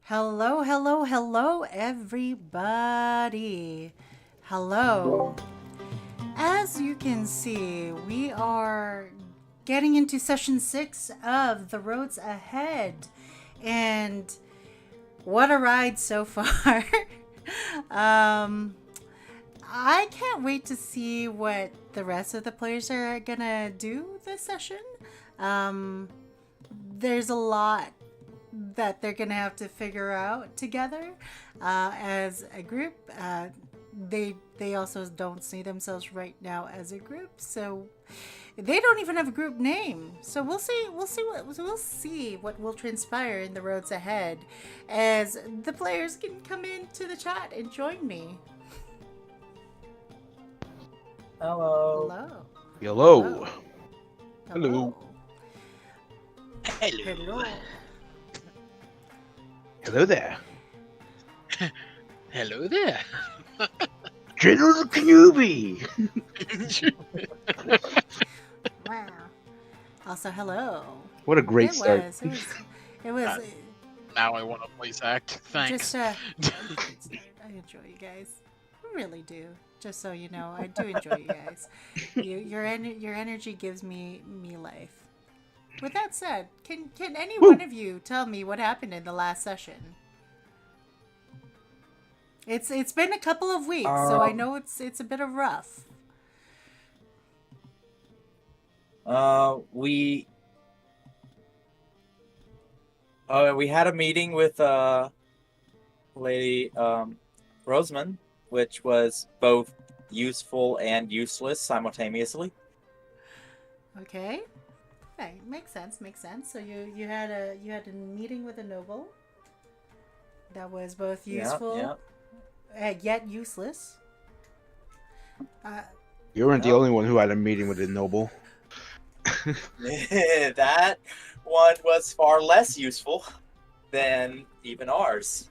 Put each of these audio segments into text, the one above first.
Hello, hello, hello, everybody. Hello. As you can see, we are getting into session 6 of The Roads Ahead. And what a ride so far. um, I can't wait to see what the rest of the players are gonna do this session. Um, there's a lot that they're gonna have to figure out together as a group. They also don't see themselves right now as a group, so they don't even have a group name. So we'll see what will transpire in the roads ahead, as the players can come into the chat and join me. Hello. Hello. Hello. Hello. Hello. Hello. Hello there. Hello there. General Kenobi. Wow. Also, hello. What a great It start. was. It was. Now I want to voice act. Thanks. Just I enjoy you guys. I really do. Just so you know, I do enjoy you guys. Your energy gives me life. With that said, can any Woo. one of you tell me what happened in the last session? It's been a couple of weeks, so I know it's a bit of rough. We had a meeting with Lady Roseman, which was both useful and useless simultaneously. Okay. Okay, makes sense. So you had a meeting with a noble that was both useful yet useless. You weren't the only one who had a meeting with the noble. That one was far less useful than even ours.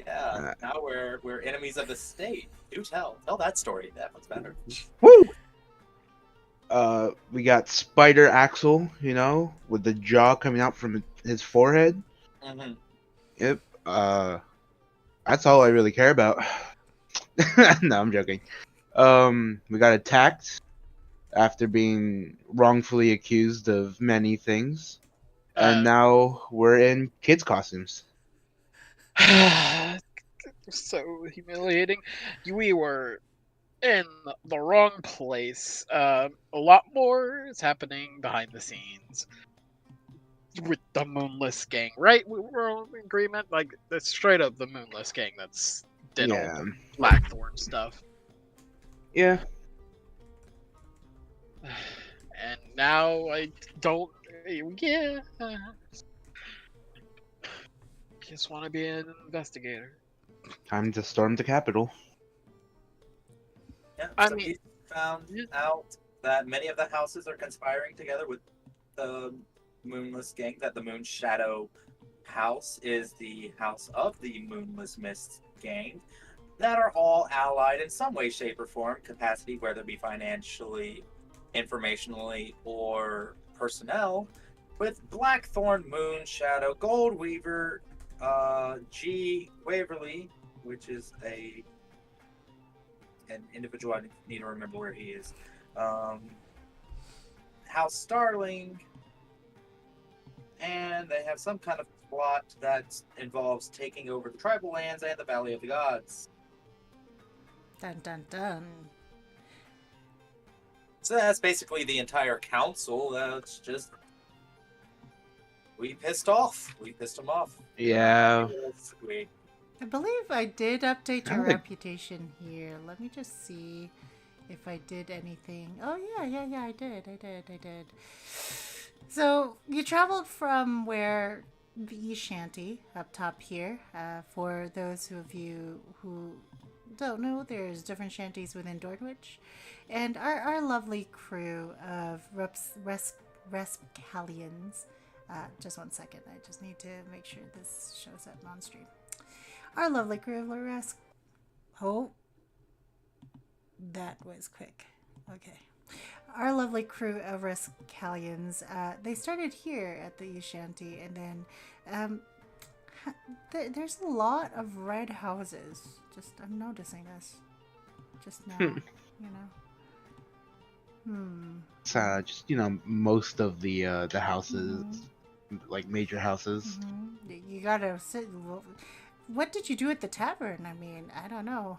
Yeah, now we're enemies of the state. Do tell that story. That one's better. Woo! We got Spider Axel, with the jaw coming out from his forehead. Mm-hmm. Yep. That's all I really care about. No, I'm joking. We got attacked after being wrongfully accused of many things, and now we're in kids' costumes. So humiliating. We were in the wrong place. A lot more is happening behind the scenes with the Moonless Gang, right? We're all in agreement. Like that's straight up the Moonless Gang. That's did all Yeah. the Blackthorn stuff. Yeah. And now I don't. Yeah. Just want to be an investigator. Time to storm the Capitol. Yeah, I so mean- we found out that many of the houses are conspiring together with the Moonless Gang, that the Moon Shadow house is the house of the Moonless Mist Gang, that are all allied in some way, shape, or form, capacity, whether it be financially, informationally, or personnel, with Blackthorn, Moon Shadow, Gold Weaver, G. Waverly, which is an individual, I need to remember where he is. House Starling, and they have some kind of plot that involves taking over the tribal lands and the Valley of the Gods. Dun dun dun. So that's basically the entire council. It's just we pissed them off. Yeah. I believe I did update your I think- reputation here. Let me just see if I did anything. Oh yeah, I did. So you traveled from where the East Shanty up top here. For those of you who don't know, there's different shanties within Dornwich, and our lovely crew of Rescallions. Just 1 second. I just need to make sure this shows up on stream. Our lovely crew of Loresk. Oh, that was quick. Okay. Our lovely crew of Rescallions, they started here at the East Shanty, and then There's a lot of red houses. Just I'm noticing this. Just now, you know. It's just most of the houses, like major houses. You gotta sit. What did you do at the tavern? I mean, I don't know.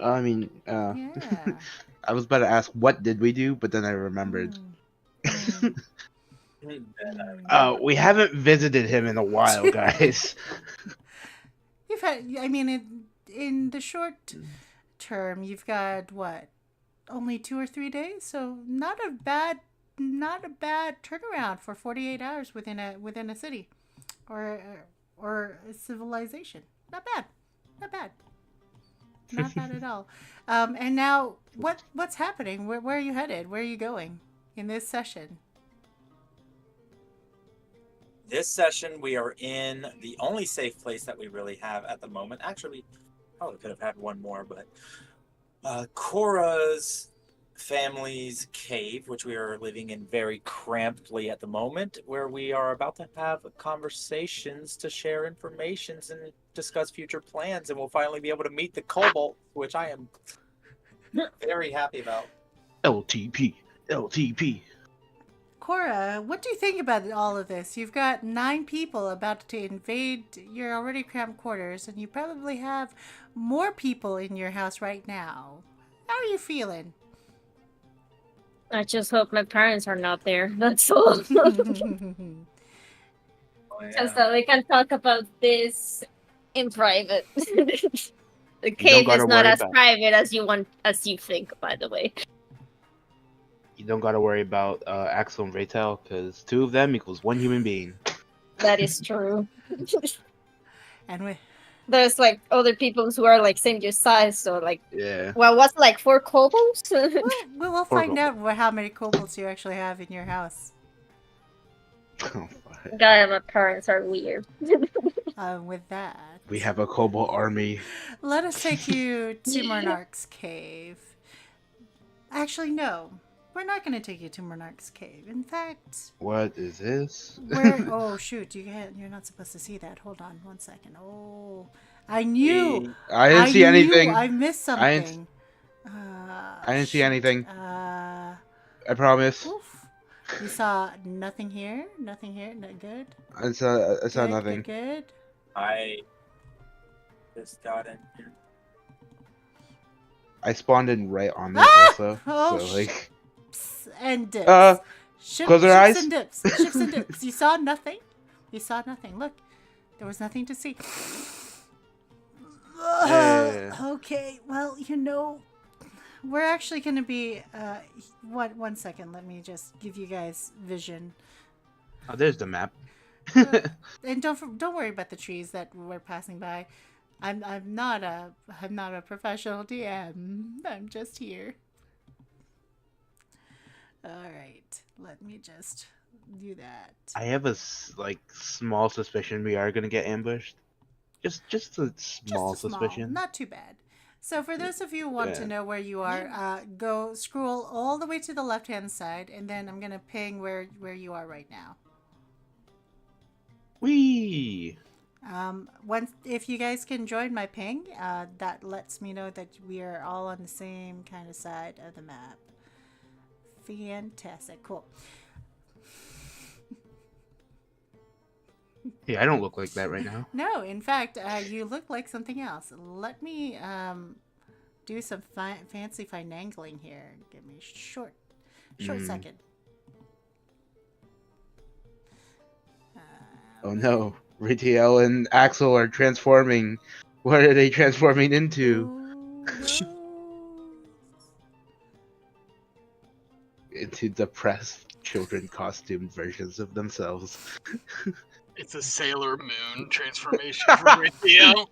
I mean, Yeah. I was about to ask what did we do, but then I remembered. We haven't visited him in a while, guys. You've had. I mean, in the short term, you've got what? Only 2 or 3 days, so not a bad turnaround for 48 hours within a city, or a civilization. Not bad. Not bad. Not bad at all. And now, what's happening? Where are you headed? Where are you going in this session? This session, we are in the only safe place that we really have at the moment. Actually, we probably could have had one more, but Kora's family's cave, which we are living in very crampedly at the moment, where we are about to have conversations to share information and discuss future plans, and we'll finally be able to meet the kobold, which I am very happy about. LTP. Kora, what do you think about all of this? You've got 9 people about to invade your already cramped quarters, and you probably have more people in your house right now. How are you feeling? I just hope my parents are not there. That's all. Oh, Just that we can talk about this in private. The don't cave gotta is not worry as about- private as you think, by the way. You don't gotta worry about Axel and Vretiel, because 2 of them equals 1 human being. That is true. And There's like other people who are like same your size, so like, Yeah. well, what's it, like 4 kobolds? we'll find out how many kobolds you actually have in your house. Oh, fuck. God, my parents are weird. With that, We have a kobold army. let us take you to Monarch's Cave. Actually, no. We're not going to take you to Monarch's Cave. In fact, What is this? oh shoot, you're not supposed to see that. Hold on 1 second. Oh, I knew. I didn't see anything. I missed I didn't- something. I didn't see anything. Uh, I promise. oof. You saw nothing here. Nothing here. Not good. I saw Good, nothing. Good. I just got in here. I spawned in right on it Ah! also. Oh, So like, Psst, and dips. close your eyes. And dips. Ships and dips. You saw nothing. You saw nothing. Look, there was nothing to see. Yeah. Okay. Well, we're actually going to be. One second. Let me just give you guys vision. oh, there's the map. And don't worry about the trees that we're passing by. I'm not a professional DM. I'm just here. All right, let me just do that. I have a small suspicion we are gonna get ambushed. Just a small Just a suspicion. not too bad. So for those of you who want to Yeah. know where you are, go scroll all the way to the left-hand side, and then I'm gonna ping where you are right now. Whee! If you guys can join my ping, that lets me know that we are all on the same kind of side of the map. Fantastic, cool. Yeah, I don't look like that right now. No, in fact, you look like something else. Let me do some fancy finagling here. Give me a short second. Oh no, Vretiel and Axel are transforming. What are they transforming into? Into depressed children costumed versions of themselves. It's a Sailor Moon transformation for Vretiel.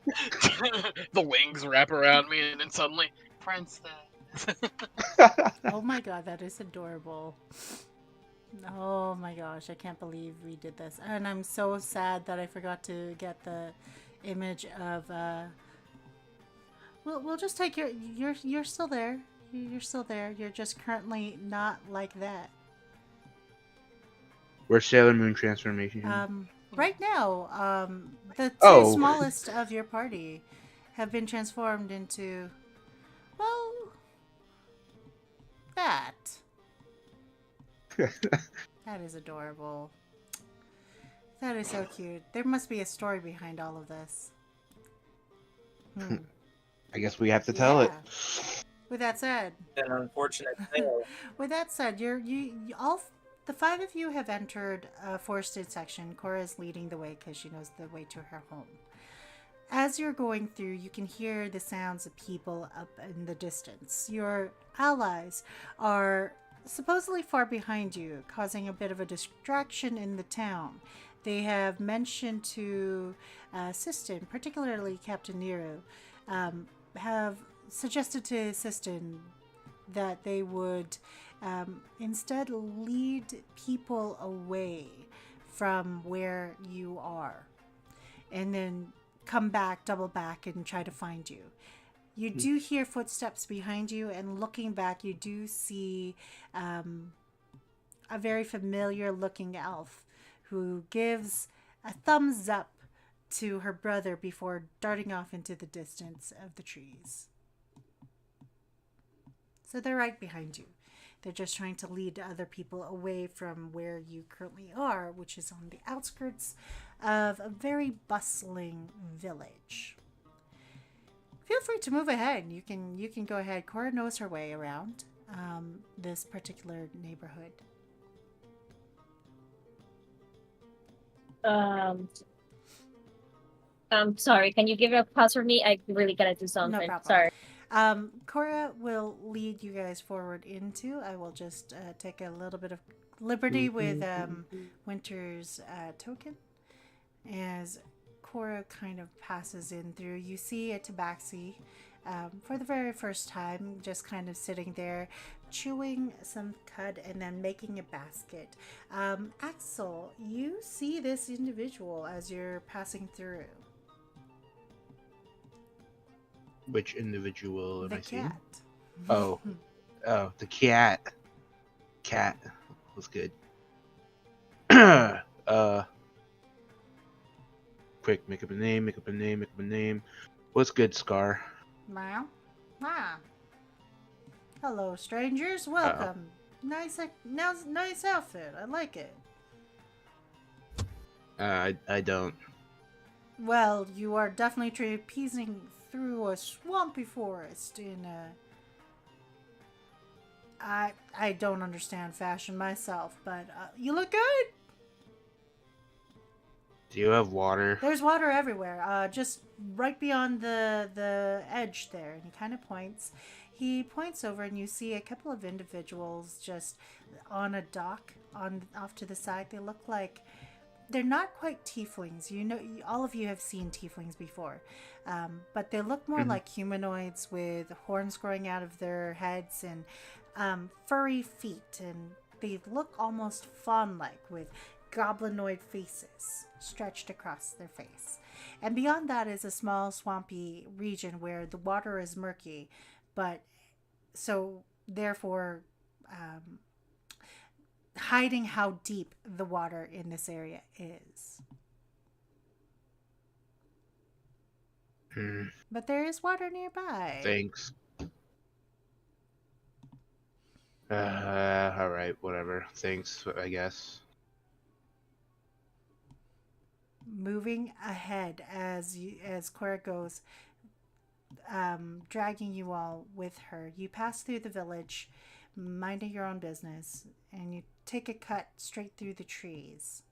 The wings wrap around me, and then suddenly, Princess. Oh my god, that is adorable. Oh my gosh, I can't believe we did this. And I'm so sad that I forgot to get the image of we'll just take you're still there. You're still there. You're just currently not like that. Where's Sailor Moon transformation? Right now, the two Oh. smallest of your party have been transformed into, well, that. That is adorable. That is so cute. There must be a story behind all of this. I guess we have to tell it. With that said, An unfortunate tale. with that said, all the five of you have entered a forested section. Kora is leading the way because she knows the way to her home. As you're going through, you can hear the sounds of people up in the distance. Your allies are supposedly far behind you, causing a bit of a distraction in the town. They have mentioned to Sisten, particularly Captain Nero, have suggested to Sisten that they would instead lead people away from where you are and then come back, double back, and try to find you. You do hear footsteps behind you, and looking back, you do see a very familiar looking elf who gives a thumbs up to her brother before darting off into the distance of the trees. So they're right behind you. They're just trying to lead other people away from where you currently are, which is on the outskirts of a very bustling village. Feel free to move ahead. You can go ahead. Kora knows her way around this particular neighborhood. Sorry, can you give a pause for me? I really gotta do something. No problem. Sorry. Kora will lead you guys forward into. I will just take a little bit of liberty with Winter's token. As Kora kind of passes in through, you see a tabaxi for the very first time, just kind of sitting there, chewing some cud and then making a basket. Axel, you see this individual as you're passing through. Which individual am The I seeing? cat. Oh, the cat. Cat was good. Quick, make up a name. What's good, Scar? Meow. Ah. Hello, strangers. Welcome. Nice outfit. I like it. I don't. Well, you are definitely trapezing through a swampy forest in a... I don't understand fashion myself, but you look good. Do you have water? There's water everywhere, just right beyond the edge there. And he kind of points. He points over, and you see a couple of individuals just on a dock off to the side. They look like they're not quite tieflings. You know, all of you have seen tieflings before, but they look more like humanoids with horns growing out of their heads and furry feet, and they look almost fawn-like with goblinoid faces stretched across their face. And beyond that is a small swampy region where the water is murky, but so therefore hiding how deep the water in this area is. But there is water nearby. Thanks. Alright, whatever. Thanks, I guess. Moving ahead as Kora goes, dragging you all with her. You pass through the village, minding your own business, and you take a cut straight through the trees.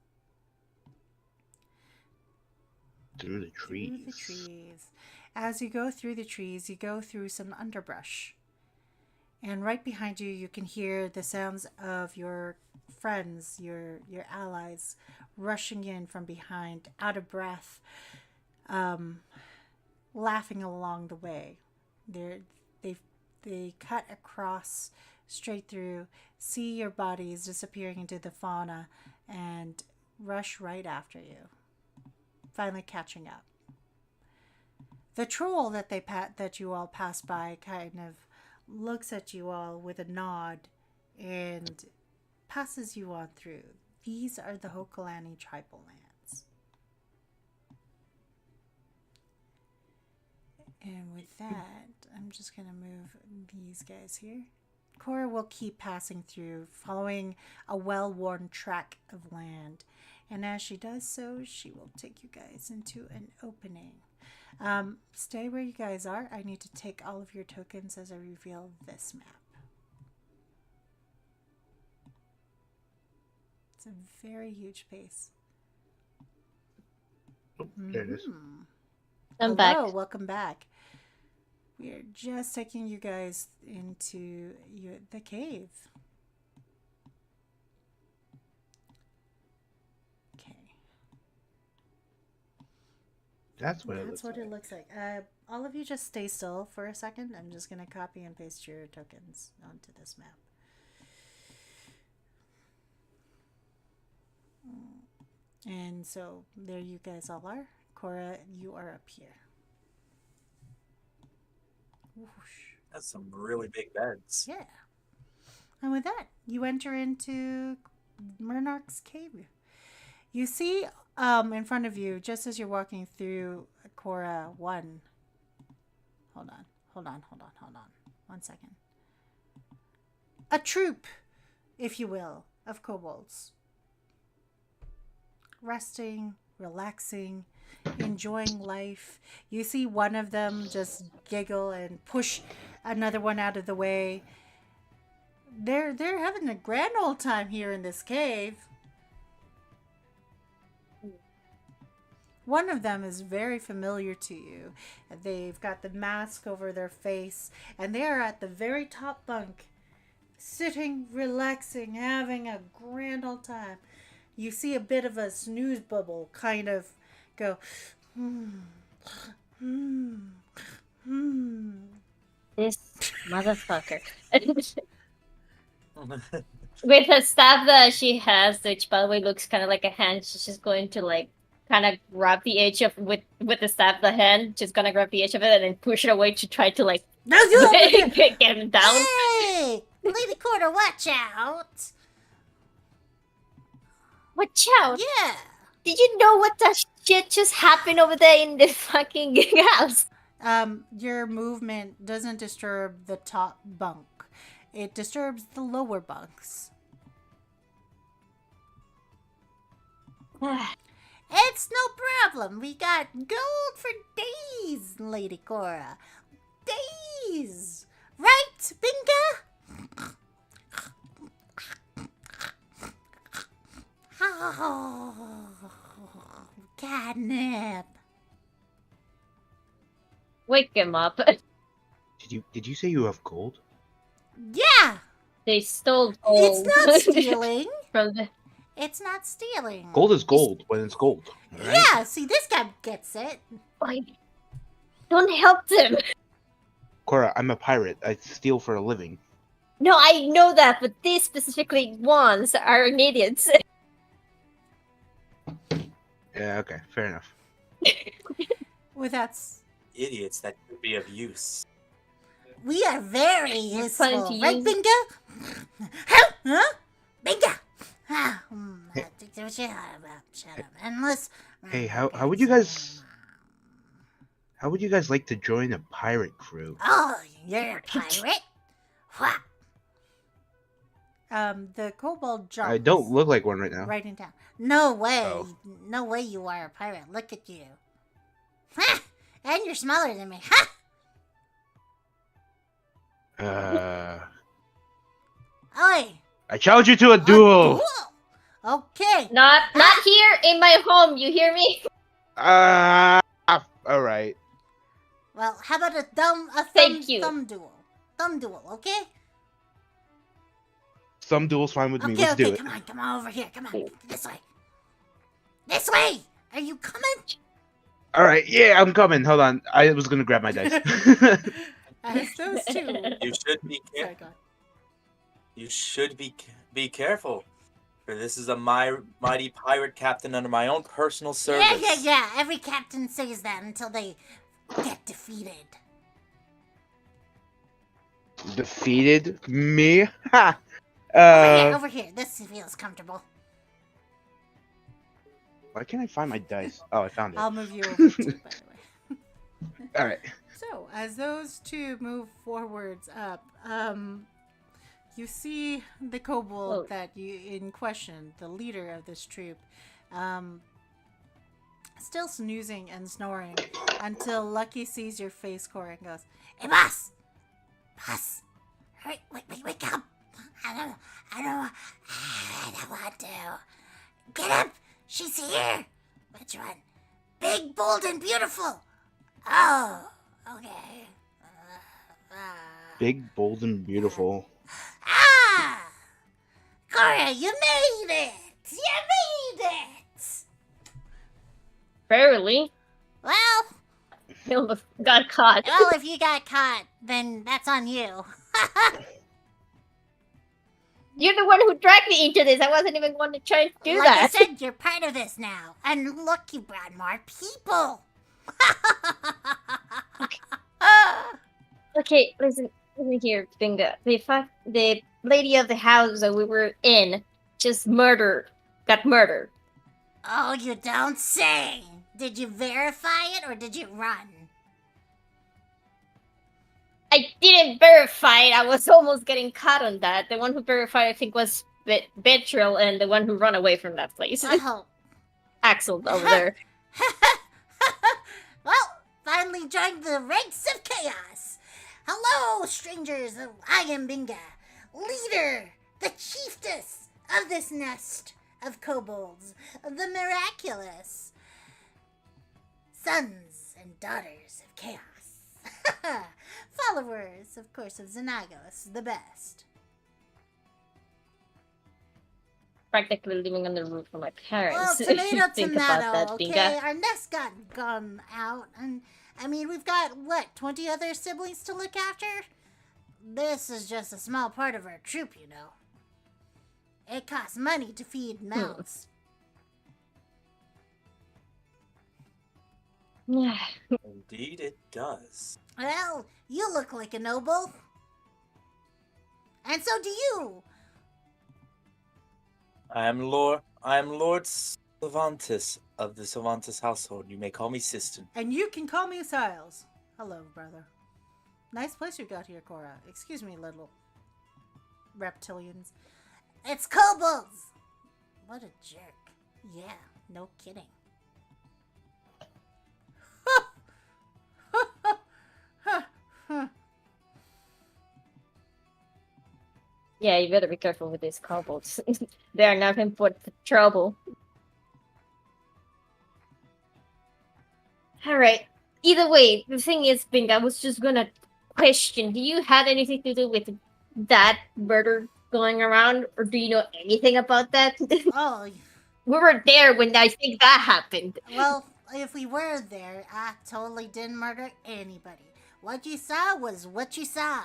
Through the trees. Through the trees. As you go through the trees, you go through some underbrush. And right behind you, you can hear the sounds of your friends, your allies, rushing in from behind, out of breath, laughing along the way. They cut across straight through, see your bodies disappearing into the fauna, and rush right after you, finally catching up. The troll that you all pass by kind of looks at you all with a nod and passes you on through. these are the Hokulani tribal lands. And with that, I'm just going to move these guys here. Kora will keep passing through, following a well-worn track of land. And as she does so, she will take you guys into an opening. Stay where you guys are. I need to take all of your tokens as I reveal this map. It's a very huge base. Oh, there it is. I'm Hello, back. welcome back. We are just taking you guys into the cave. Okay. That's what That's what it looks like. All of you just stay still for a second. I'm just going to copy and paste your tokens onto this map. And so there you guys all are. Kora, you are up here. Whoosh. That's some really big beds. Yeah. And with that, you enter into Murnark's cave. You see in front of you, just as you're walking through Kora 1. Hold on. 1 second. A troop, if you will, of kobolds. Resting, relaxing, enjoying life. You see one of them just giggle and push another one out of the way. They're having a grand old time here in this cave. One of them is very familiar to you. They've got the mask over their face, and they are at the very top bunk, sitting, relaxing, having a grand old time. You see a bit of a snooze bubble kind of go, This motherfucker. With the staff that she has, which by the way looks kind of like a hand, she's just going to like kind of grab the edge of with the staff the hand. She's gonna grab the edge of it and then push it away to try to like get him down. Hey, Lady Kora, watch out! Watch out! Yeah. Did you know what that shit just happened over there in the fucking house? Your movement doesn't disturb the top bunk. It disturbs the lower bunks. It's no problem. We got gold for days, Lady Kora. Days. Right, Binga? Oh, catnip. Wake him up. Did you say you have gold? Yeah, They stole gold. it's not stealing. from the. It's not stealing. Gold is gold when it's gold. Right? Yeah, see, this guy gets it. Why? Don't help them. Kora, I'm a pirate. I steal for a living. No, I know that, but these specifically ones are idiots. Yeah, okay, fair enough. With that, Idiots that could be of use. we are very useful, to right, use- Binga? Huh? Binga! Ah, shut up. Endless. Hey, how would you guys like to join a pirate crew? Oh, you're a pirate? What? The kobold jumps. I don't look like one right now. Right in town. No way. Oh. No way you are a pirate. Look at you. Ha! And you're smaller than me. Ha! Oi! I challenge you to a duel. Okay. Not here in my home. You hear me? All right. Well, how about a thumb Thank you. duel? Thumb duel, okay? Some duels fine with me. Okay, Let's okay, do it. come on over here. Come on. This way. This way! Are you coming? All right, yeah, I'm coming. Hold on. I was gonna grab my dice. As those two. You should be Sorry, go on. You should be careful, for this is a mighty pirate captain under my own personal service. Yeah. Every captain says that until they get defeated. Defeated me? Ha! Over here. This feels comfortable. Why can't I find my dice? Oh, I found it. I'll move you over too, by the way. All right. So, as those two move forwards up, you see the kobold Oh. that you in question, the leader of this troop, still snoozing and snoring until Lucky sees your face, Kora, and goes, "Hey, boss! Boss! Hurry, wake up! I don't want to. Get up! She's here! Which one? Big, bold, and beautiful! Oh, okay. Big, bold, and beautiful. Kora, you made it! You made it! Barely. Well, He almost got caught. if you got caught, then that's on you. You're the one who dragged me into this. I wasn't even going to try to do Like I that. said, you're part of this now. And look, you brought more people. Okay, listen here, Binga. The lady of the house that we were in just got murdered. Oh, you don't say. Did you verify it or did you run? I didn't verify it. I was almost getting caught on that. The one who verified, I think, was Vretiel, and the one who ran away from that place. Oh. Axel over there. Well, finally joined the ranks of chaos. Hello, strangers. I am Binga, leader, the chiefess of this nest of kobolds, the miraculous sons and daughters of chaos. Followers, of course, of Xenagos, the best. Practically living on the roof of my parents. Well, if you think about that, okay? Binga. Our nest got gone out, and I mean, we've got, 20 other siblings to look after? This is just a small part of our troop, you know. It costs money to feed mouths. Indeed, it does. Well, you look like a noble. And so do you. I am Lord Savantis of the Savantis household. You may call me Sisten. And you can call me Siles. Hello, brother. Nice place you got here, Kora. Excuse me, little reptilians. It's kobolds! What a jerk. Yeah, no kidding. Yeah, you better be careful with these kobolds. They are nothing but trouble. Alright. Either way, the thing is, Bing, I was just gonna question, do you have anything to do with that murder going around? Or do you know anything about that? Oh, We were there when I think that happened. well, if we were there, I totally didn't murder anybody. What you saw was what you saw.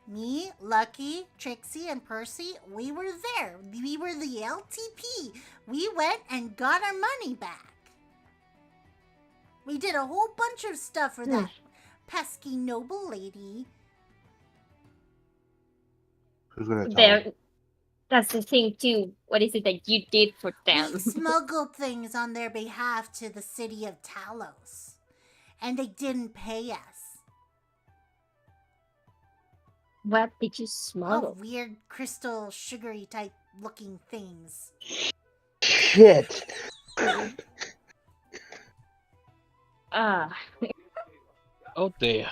Me, Lucky, Trixie, and Percy, we were there. We were the LTP. We went and got our money back. We did a whole bunch of stuff for that pesky noble lady. Who's gonna tell There, him? that's the thing too. What is it that you did for them? We smuggled things on their behalf to the city of Talos. And they didn't pay us. What did you All smuggle? weird crystal sugary type looking things. Shit. Ah, Oh dear.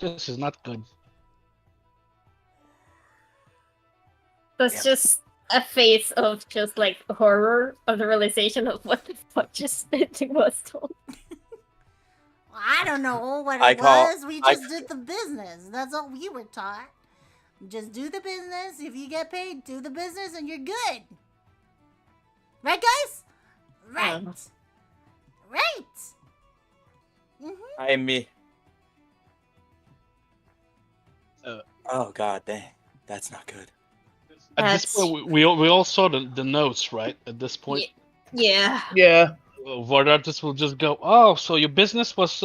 This is not good. that's Yep. just a face of just like horror of the realization of what the fuck just was told. I don't know what it I call- was. We I- just did the business. That's all we were taught. Just do the business. If you get paid, do the business and you're good. Right, guys? Right. Right. I me. Oh god dang. That's not good. At That's- this point, we all saw the notes, right? At this point, Yeah. Yeah. Vardartis will just go, "Oh, so your business was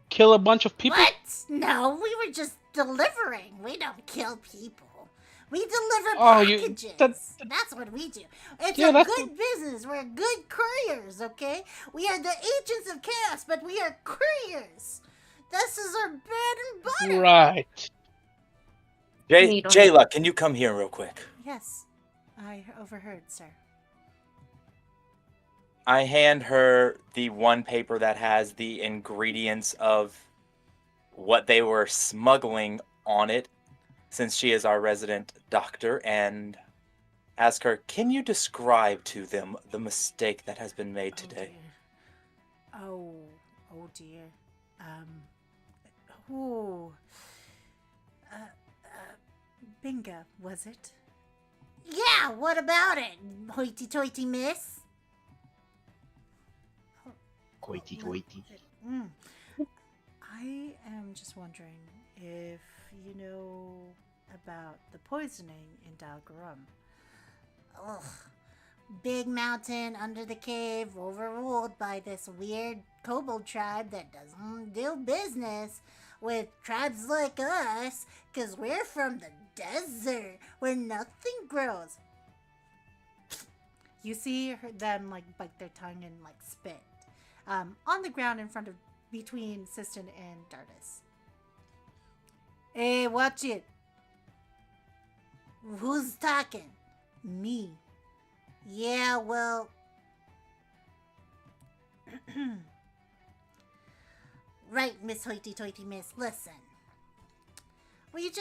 kill a bunch of people?" What? No, we were just delivering. We don't kill people. We deliver Oh, packages. that- That's what we do. It's Yeah, a that's good business. We're good couriers, okay? We are the agents of chaos, but we are couriers. This is our bread and butter. right. We don't- Jayla, can you come here real quick? Yes, I overheard, sir. I hand her the one paper that has the ingredients of what they were smuggling on it, since she is our resident doctor, and ask her, can you describe to them the mistake that has been made today? Oh dear. Ooh. Bingo, was it? Yeah, what about it, hoity-toity miss? Hoity-toity. I am just wondering if you know about the poisoning in Dalgarum. Ugh. Big mountain under the cave, overruled by this weird kobold tribe that doesn't do business with tribes like us, 'cause we're from the desert where nothing grows. You see them like bite their tongue and like spit on the ground in front of between Sisten and Dartis. Hey, watch it. Who's talking? Me. Yeah, well. Right, Miss Hoity Toity Miss, listen. We're a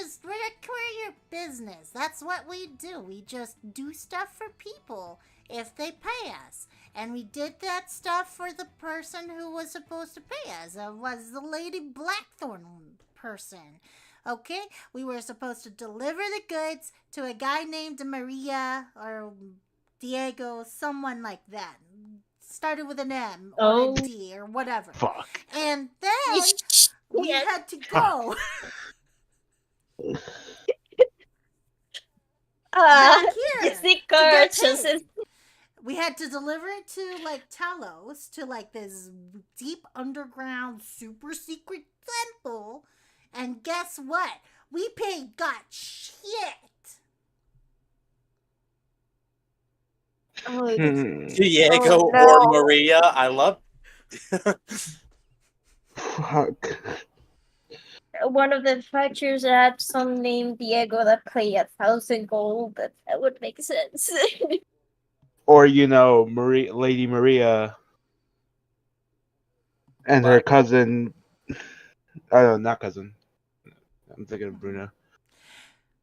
courier business. That's what we do. We just do stuff for people if they pay us. And we did that stuff for the person who was supposed to pay us. It was the Lady Blackthorn person. Okay? We were supposed to deliver the goods to a guy named Maria or Diego, someone like that. Started with an M or a D or whatever. Fuck. And then we had to go. Back here It's the to get cards. paid. We had to deliver it to like Talos, to like this deep underground super secret temple. And guess what? We got shit. Oh, Diego Oh, no. or Maria, I love. Fuck. one of the factors had some name Diego that pay 1,000 gold. That would make sense. Or Lady Maria and her What? cousin. Oh, not cousin. I'm thinking of Bruno.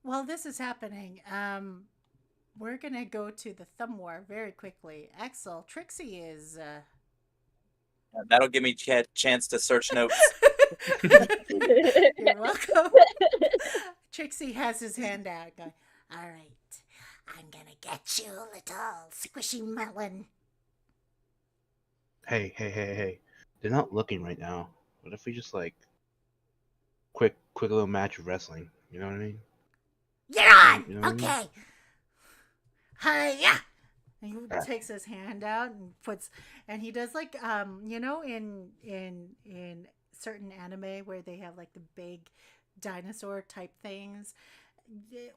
While this is happening, we're gonna go to the thumb war very quickly. Axel, Trixie is. That'll give me a chance to search notes. You're welcome. Trixie has his hand out, going, "All right, I'm gonna get you, little squishy melon." Hey. They're not looking right now. What if we just quick little match of wrestling? You know what I mean? You're on. You know what I mean? Okay. Hiya. And he takes his hand out and and he does like in certain anime where they have like the big dinosaur type things,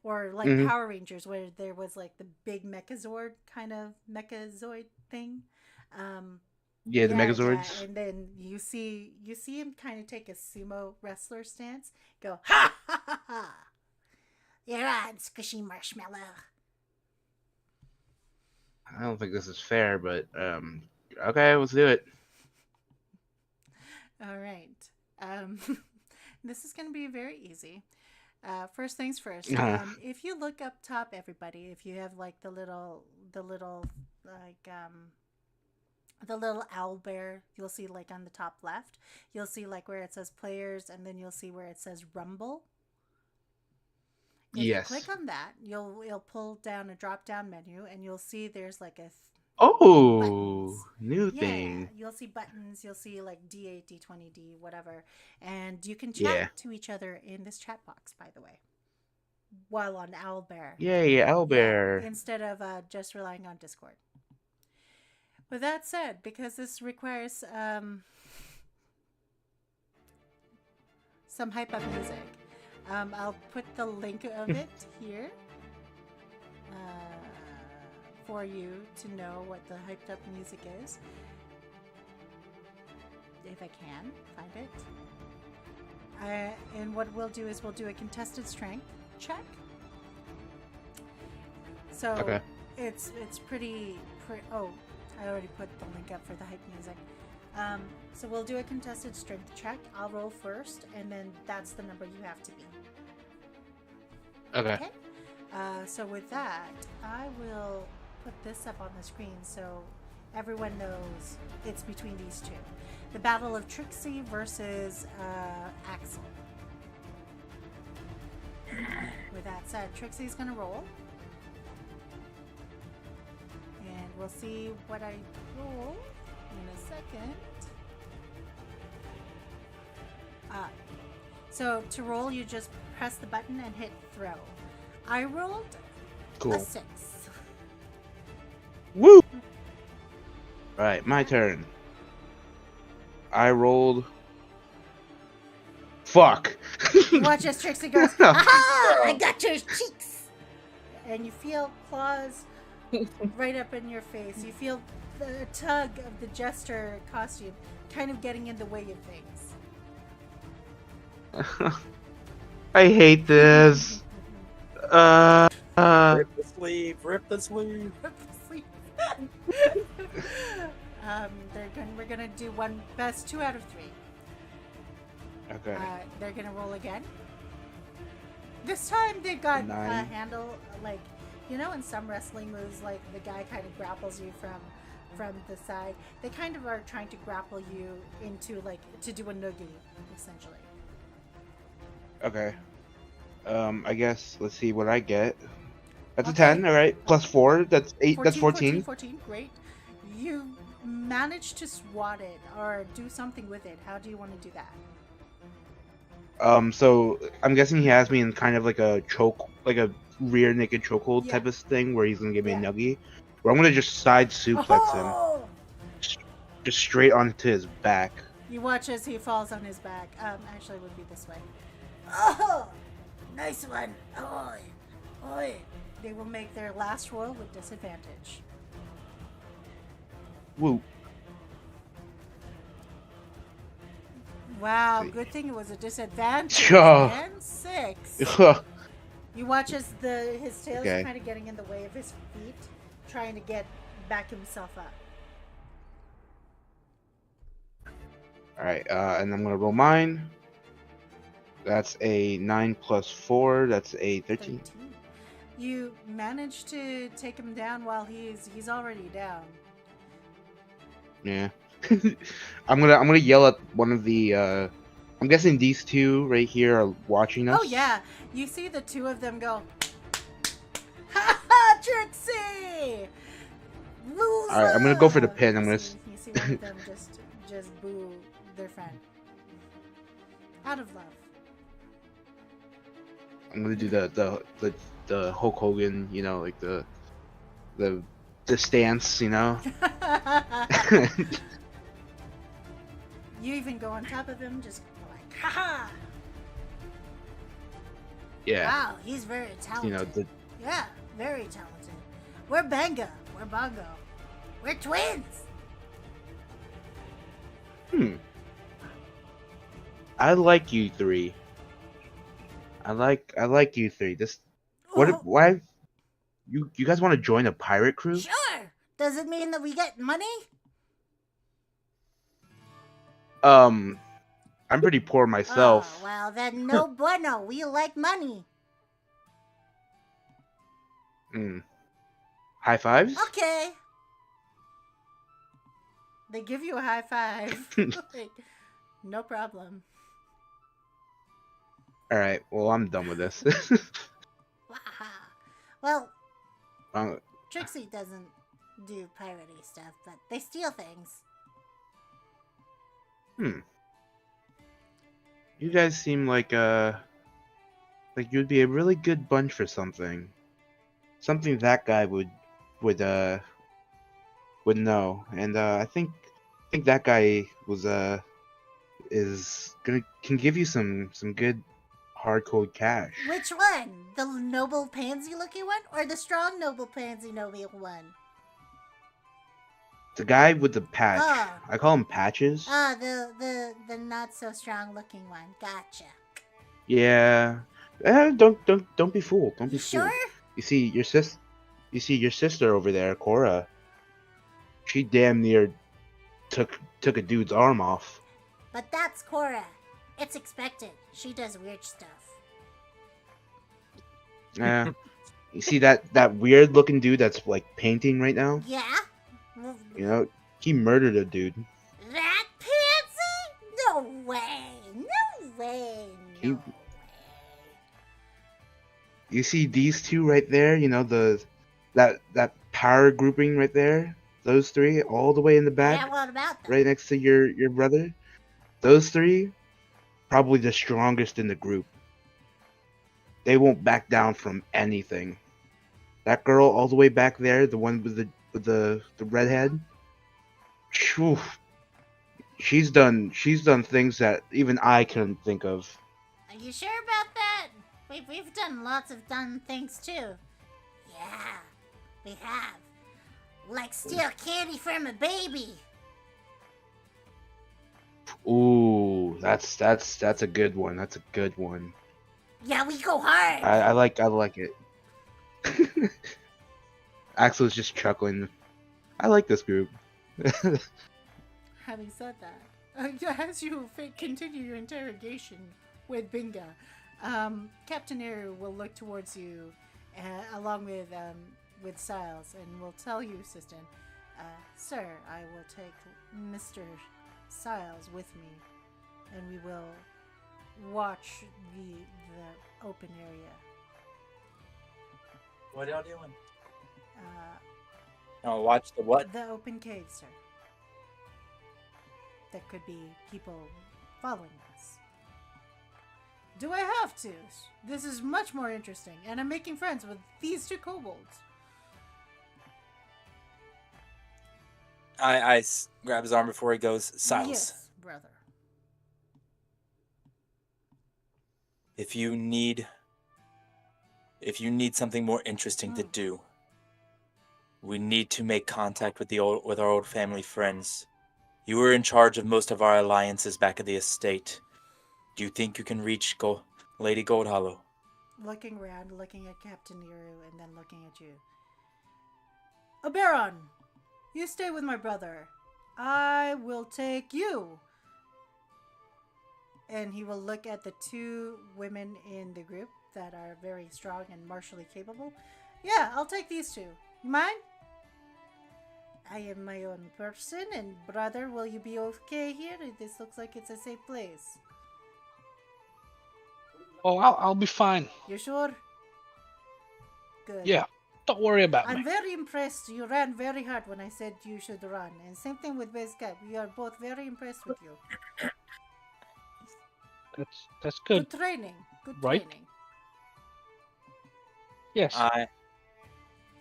or like Mhm. Power Rangers where there was like the big Megazord kind of Mechazoid thing. Yeah, the Megazords. Yeah. And then you see him kind of take a sumo wrestler stance. Go ha ha ha ha. You're on, squishy marshmallow. I don't think this is fair, but okay, let's do it. All right. This is going to be very easy. First things first. If you look up top, everybody, if you have like the little owl bear, you'll see like on the top left, you'll see like where it says players, and then you'll see where it says Rumble. If Yes. you click on that, it'll pull down a drop down menu, and you'll see there's like a buttons. New Yeah, thing. you'll see buttons. You'll see like D8, D20, D whatever, and you can chat to each other in this chat box. By the way, while on Owlbear. Yay, Owlbear. Yeah, instead of just relying on Discord. With that said, because this requires some hype up music, I'll put the link of it here. for you to know what the hyped up music is. If I can find it. And what we'll do is we'll do a contested strength check. So Okay. it's pretty. Oh, I already put the link up for the hype music. So we'll do a contested strength check. I'll roll first, and then that's the number you have to be. Okay. Okay. So with that, I will put this up on the screen so everyone knows it's between these two. The battle of Trixie versus Axel. With that said, Trixie's gonna roll. And we'll see what I roll in a second. So to roll, you just press the button and hit throw. I rolled Cool. a 6. Woo! Right, my turn. I rolled. Fuck. You watch as Trixie goes, aha! I got your cheeks! And you feel claws right up in your face. You feel the tug of the jester costume kind of getting in the way of things. I hate this. Rip the sleeve, rip the sleeve. We're gonna do one best 2 out of 3. Okay. They're gonna roll again. This time they got a 9. handle, like, you know, in some wrestling moves, like the guy kind of grapples you from the side. They kind of are trying to grapple you into, like, to do a noogie, essentially. Okay. I guess let's see what I get. That's Okay. a 10, all right. Plus 4, that's 8. That's 14. 14, great. You managed to swat it or do something with it. How do you want to do that? So I'm guessing he has me in kind of like a choke, like a rear naked chokehold Yeah. type of thing, where he's gonna give me Yeah. a nuggie. Where I'm gonna just side suplex him, Oh! just straight onto his back. You watch as he falls on his back. Actually, it would be this way. Oh! Nice one. Oi. Oi. They will make their last roll with disadvantage. Woo. Wow, See. good thing it was a disadvantage. Sure. Man. 6. Okay. You watch as his tail Okay. is kind of getting in the way of his feet, trying to get back himself up. All right, and I'm gonna roll mine. That's a 9 plus 4. That's a 13. You managed to take him down while he's already down. Yeah. I'm gonna yell at one of the. I'm guessing these two right here are watching us. Oh yeah, you see the two of them go. Ha ha, Trixie! Loser! All right, I'm gonna go for the pin. I'm You gonna. see one of them just boo their friend out of love. I'm gonna do the Hulk Hogan, you know, like the stance, you know. You even go on top of him, just like, ha ha! Yeah. Wow, he's very talented. You know, Yeah, very talented. We're Banga. We're Bongo. We're twins. I like you three. I like you three. This Oh, why you guys want to join a pirate crew? sure. Does it mean that we get money? I'm pretty poor myself. Oh, well, then no bueno. We like money. High fives? Okay. They give you a high five. Like, no problem. All right. Well, I'm done with this. Well, Uh, Trixie doesn't do piratey stuff, but they steal things. You guys seem like you'd be a really good bunch for something. Something that guy would know. And I think that guy can give you some good hard cold cash. Which one? The noble pansy looking one or the strong noble pansy noble one? The guy with the patch. Oh. I call him patches. Ah, the not so strong looking one. Gotcha. Yeah. Don't be fooled. Don't be You fooled. sure? You see your sister over there, Kora. She damn near took a dude's arm off. But that's Kora. It's expected. She does weird stuff. Yeah. You see that weird looking dude that's like painting right now? Yeah? Well, You know, he murdered a dude. that pansy? No way. No way. He- No way. You see these two right there, you know, that power grouping right there? Those three all the way in the back, Yeah, what about them? right next to your brother? Those three probably the strongest in the group. They won't back down from anything. That girl all the way back there, the one with the redhead. Phew. She's done things that even I couldn't think of. Are you sure about that? We've done lots of dumb things too. Yeah, we have. Like steal candy from a baby. Ooh, that's a good one. That's a good one. Yeah, we go hard. I like it. Axel's just chuckling. I like this group. Having said that, as you continue your interrogation with Binga, Captain Eru will look towards you, along with Siles, and will tell you, Sisten, sir, I will take Mr. Siles with me, and we will watch the open area. What y'all doing? Uh, Oh, watch the what? The open cave, sir. There could be people following us. Do I have to? This is much more interesting, and I'm making friends with these two kobolds. I grab his arm before he goes. Silas, Yes, brother. if you need something more interesting to do, we need to make contact with our old family friends. You were in charge of most of our alliances back at the estate. Do you think you can reach Lady Goldhollow? Looking around, looking at Captain Eru, and then looking at you. Oberon, you stay with my brother. I will take you. And he will look at the two women in the group that are very strong and martially capable. Yeah, I'll take these two. You mind? I am my own person, and brother, will you be okay here? This looks like it's a safe place. Oh, I'll be fine. You sure? Good. Yeah, don't worry about I'm me. very impressed. You ran very hard when I said you should run. And same thing with Bezcat. We are both very impressed with you. That's good. Good training. Good Right? training. Yes.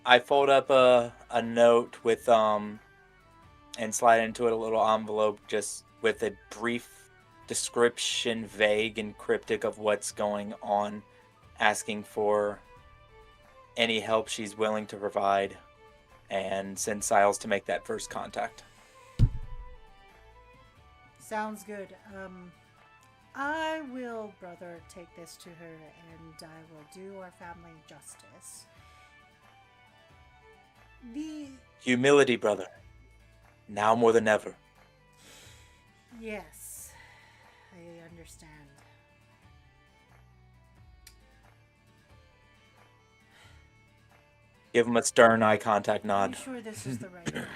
I fold up a note with and slide into it a little envelope just with a brief description, vague and cryptic, of what's going on, asking for any help she's willing to provide, and send Siles to make that first contact. Sounds good. I will, brother, take this to her, and I will do our family justice. Humility, brother. Now more than ever. Yes, I understand. Give him a stern eye contact Are nod. you sure this is the right one?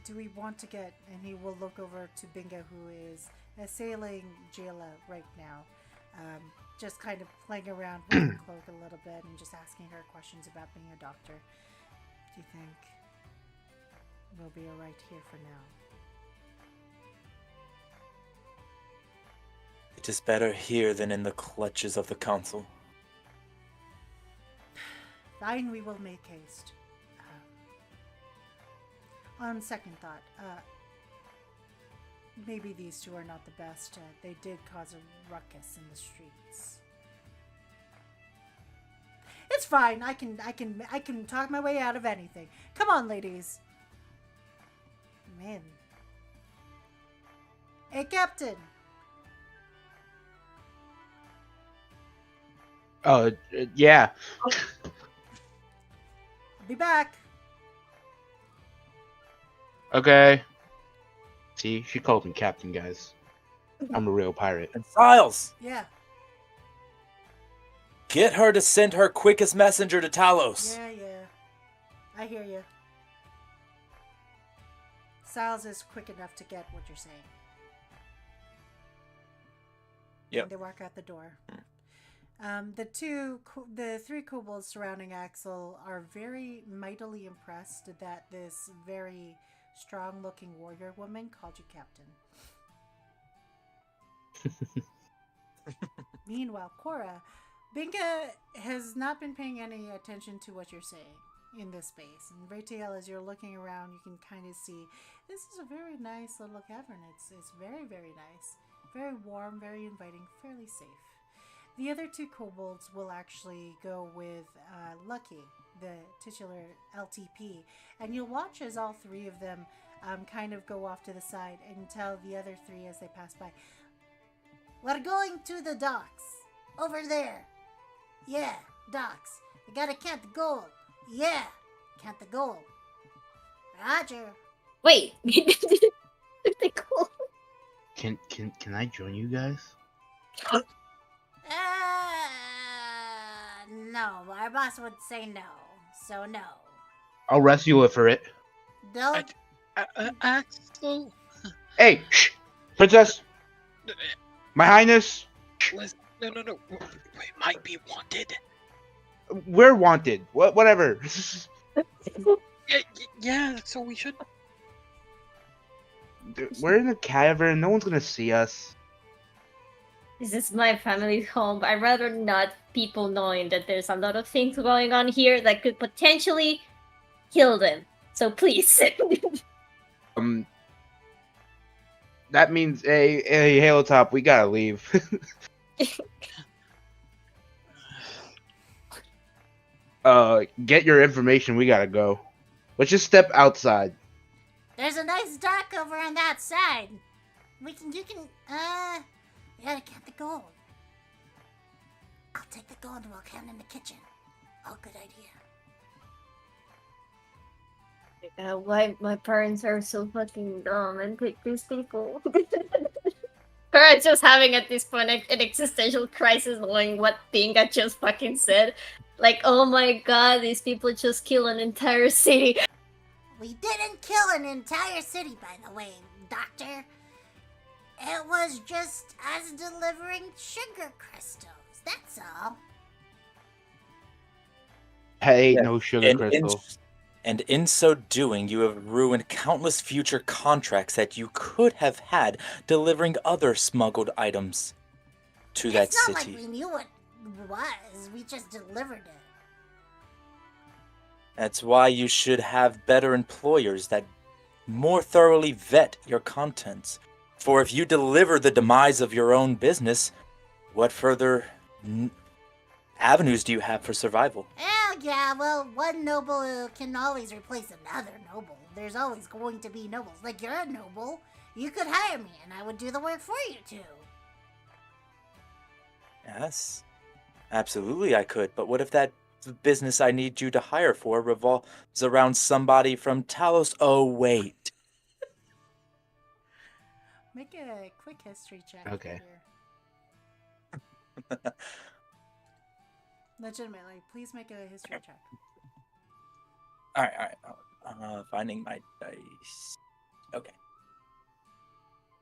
Do we want to get, and he will look over to Binga, who is assailing Jayla right now, just kind of playing around with the cloak a little bit and just asking her questions about being a doctor. Do you think we'll be alright here for now? It is better here than in the clutches of the council. Fine, we will make haste. On second thought, maybe these two are not the best. They did cause a ruckus in the streets. It's fine. I can talk my way out of anything. Come on, ladies. Man. Hey, Captain. Oh, yeah. I'll be back. Okay. See, she called me captain, guys. I'm a real pirate. And Siles, Yeah. get her to send her quickest messenger to Talos. Yeah. I hear you. Siles is quick enough to get what you're saying. Yep. And they walk out the door. The three kobolds surrounding Axel are very mightily impressed that this very strong-looking warrior woman called you captain. Meanwhile, Kora, Binka has not been paying any attention to what you're saying in this space. And Vretiel, as you're looking around, you can kind of see this is a very nice little cavern. It's very, very nice. Very warm, very inviting, fairly safe. The other two kobolds will actually go with Lucky, the titular LTP, and you'll watch as all three of them kind of go off to the side and tell the other three as they pass by, "We're going to the docks. Over there. Yeah, docks. You gotta count the gold. Yeah, count the gold. Roger." Wait. They cool. Can I join you guys? No, our boss would say no, so no. I'll rescue her for it. Don't. Axel, Hey, shh! Princess! My Highness! listen, no. We might be wanted. We're wanted. Whatever. Yeah, so we should. We're in a cavern. No one's gonna see us. This is my family's home. I'd rather not people knowing that there's a lot of things going on here that could potentially kill them. So please. That means, hey, Halotop, we gotta leave. Get your information. We gotta go. Let's just step outside. There's a nice dock over on that side. You gotta count the gold. I'll take the gold and we'll count in the kitchen. Oh, good idea. Why my parents are so fucking dumb and pick these people. Parents just having at this point an existential crisis knowing what thing I just fucking said. Like, oh my god, these people just kill an entire city. We didn't kill an entire city, by the way, Doctor. It was just us delivering sugar crystals, that's all. Hey, Yeah, no sugar crystal. And in so doing, you have ruined countless future contracts that you could have had delivering other smuggled items to that It's not city. like we knew what it was, we just delivered it. That's why you should have better employers that more thoroughly vet your contents. For if you deliver the demise of your own business, what further avenues do you have for survival? Oh, yeah, well, one noble can always replace another noble. There's always going to be nobles. Like, you're a noble. You could hire me, and I would do the work for you, too. Yes, absolutely I could. But what if that business I need you to hire for revolves around somebody from Talos? Oh, wait. Make a quick history check. Okay. Here. Legitimately, please make a history check. All right. Finding my dice. Okay.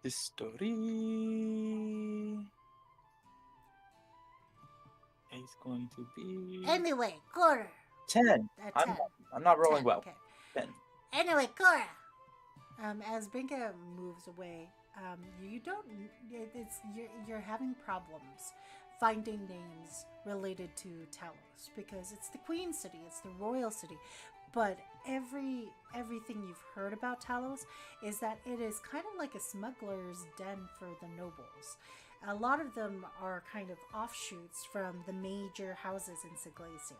History is going to be Anyway, Kora. 10. 10. I'm not rolling 10, well. Okay. 10. Anyway, Kora. As Binka moves away, you don't. You're having problems finding names related to Talos because it's the Queen City, it's the royal city. but everything you've heard about Talos is that it is kind of like a smuggler's den for the nobles. A lot of them are kind of offshoots from the major houses in Siglacia.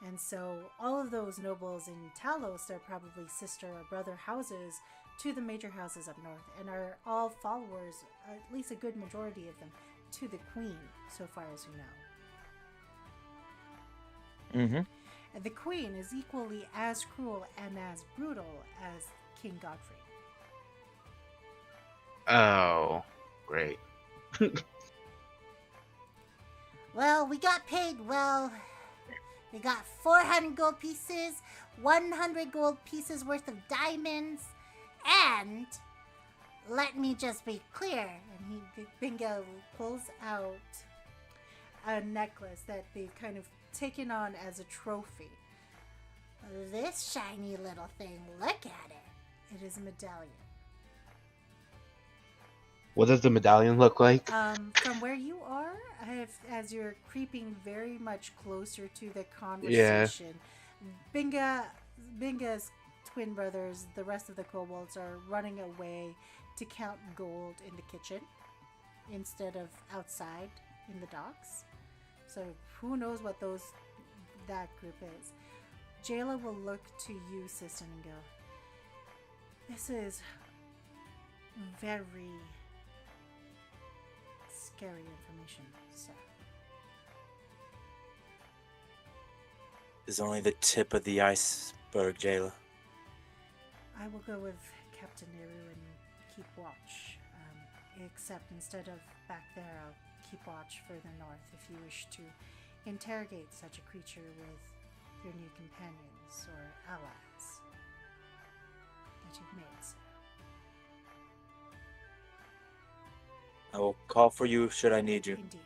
And so all of those nobles in Talos are probably sister or brother houses to the major houses up north, and are all followers, at least a good majority of them, to the queen, so far as you know. Mm-hmm. And the queen is equally as cruel and as brutal as King Godfrey. Oh, great. Well, we got paid well. We got 400 gold pieces, 100 gold pieces worth of diamonds, and let me just be clear. And Bingo pulls out a necklace that they've kind of taken on as a trophy. This shiny little thing, look at it. It is a medallion. What does the medallion look like? From where you are, as you're creeping very much closer to the conversation, Binga's twin brothers, the rest of the kobolds, are running away to count gold in the kitchen instead of outside in the docks. So who knows what that group is. Jayla will look to you, Sisten, and go, this is very scary information, sir. Is only the tip of the iceberg, Jayla. I will go with Captain Neru and keep watch. Except instead of back there, I'll keep watch further north if you wish to interrogate such a creature with your new companions or allies that you've made, sir. I will call for you should I need you. Indeed.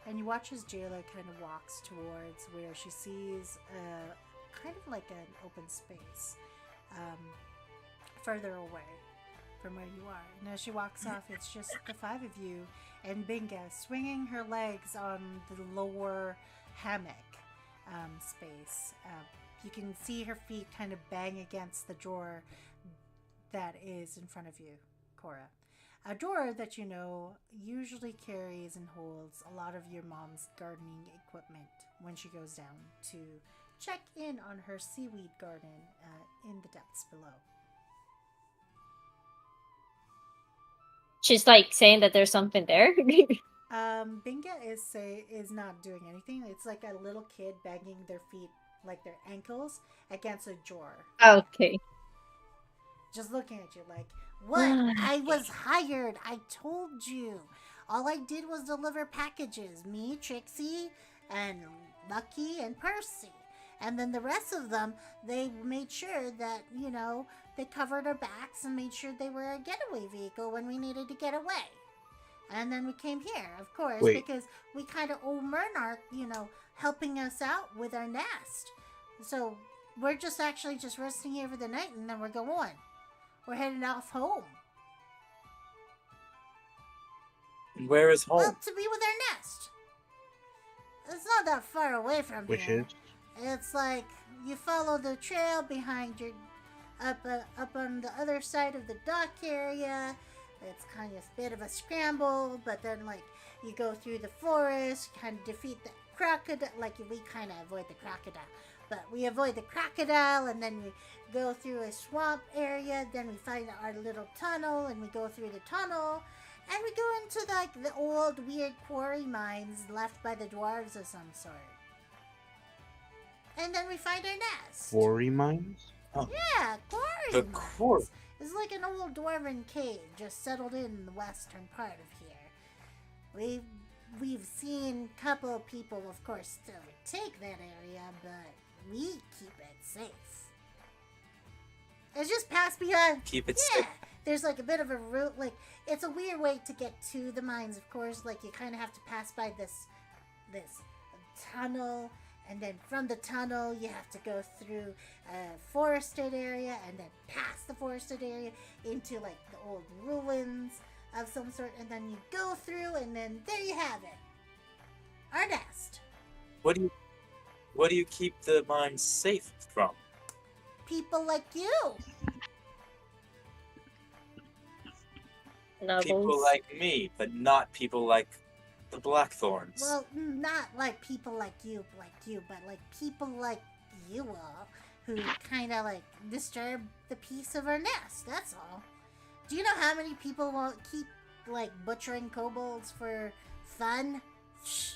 And you watch as Jayla kind of walks towards where she sees kind of like an open space further away from where you are. And as she walks off, it's just the five of you and Binga swinging her legs on the lower hammock space. You can see her feet kind of bang against the drawer that is in front of you, Kora. A drawer that you know usually carries and holds a lot of your mom's gardening equipment when she goes down to check in on her seaweed garden in the depths below. She's like saying that there's something there. Binga is not doing anything. It's like a little kid banging their feet, like their ankles, against a drawer. Okay. Just looking at you like, what? I was hired. I told you. All I did was deliver packages. Me, Trixie, and Lucky, and Percy. And then the rest of them, they made sure that, they covered our backs and made sure they were a getaway vehicle when we needed to get away. And then we came here, of course, because we kind of owe Murnark, helping us out with our nest. So we're just resting here for the night, and then we're going. We're heading off home. And where is home? Well, to be with our nest. It's not that far away from Which here. is? It's like you follow the trail behind your up on the other side of the dock area. It's kind of a bit of a scramble, but then you go through the forest, kind of defeat the crocodile. We kind of avoid the crocodile, but we avoid the crocodile, and then we go through a swamp area. Then we find our little tunnel, and we go through the tunnel, and we go into the old weird quarry mines left by the dwarves of some sort. And then we find our nest. Quarry mines? Oh. Yeah, quarry The mines. quarry. It's like an old dwarven cave just settled in the western part of here. We've seen a couple of people, of course, still take that area, but we keep it safe. It's just past beyond. Keep it Yeah, safe. there's a bit of a route. It's a weird way to get to the mines, of course. You kind of have to pass by this tunnel. And then from the tunnel, you have to go through a forested area and then past the forested area into the old ruins of some sort. And then you go through, and then there you have it. Our nest. What do you keep the mines safe from? People like you. Nobles. People like me, but not people like the Blackthorns. Well, not like people like you, but like people like you all, who kind of like disturb the peace of our nest. That's all. Do you know how many people won't keep like butchering kobolds for fun? Shh.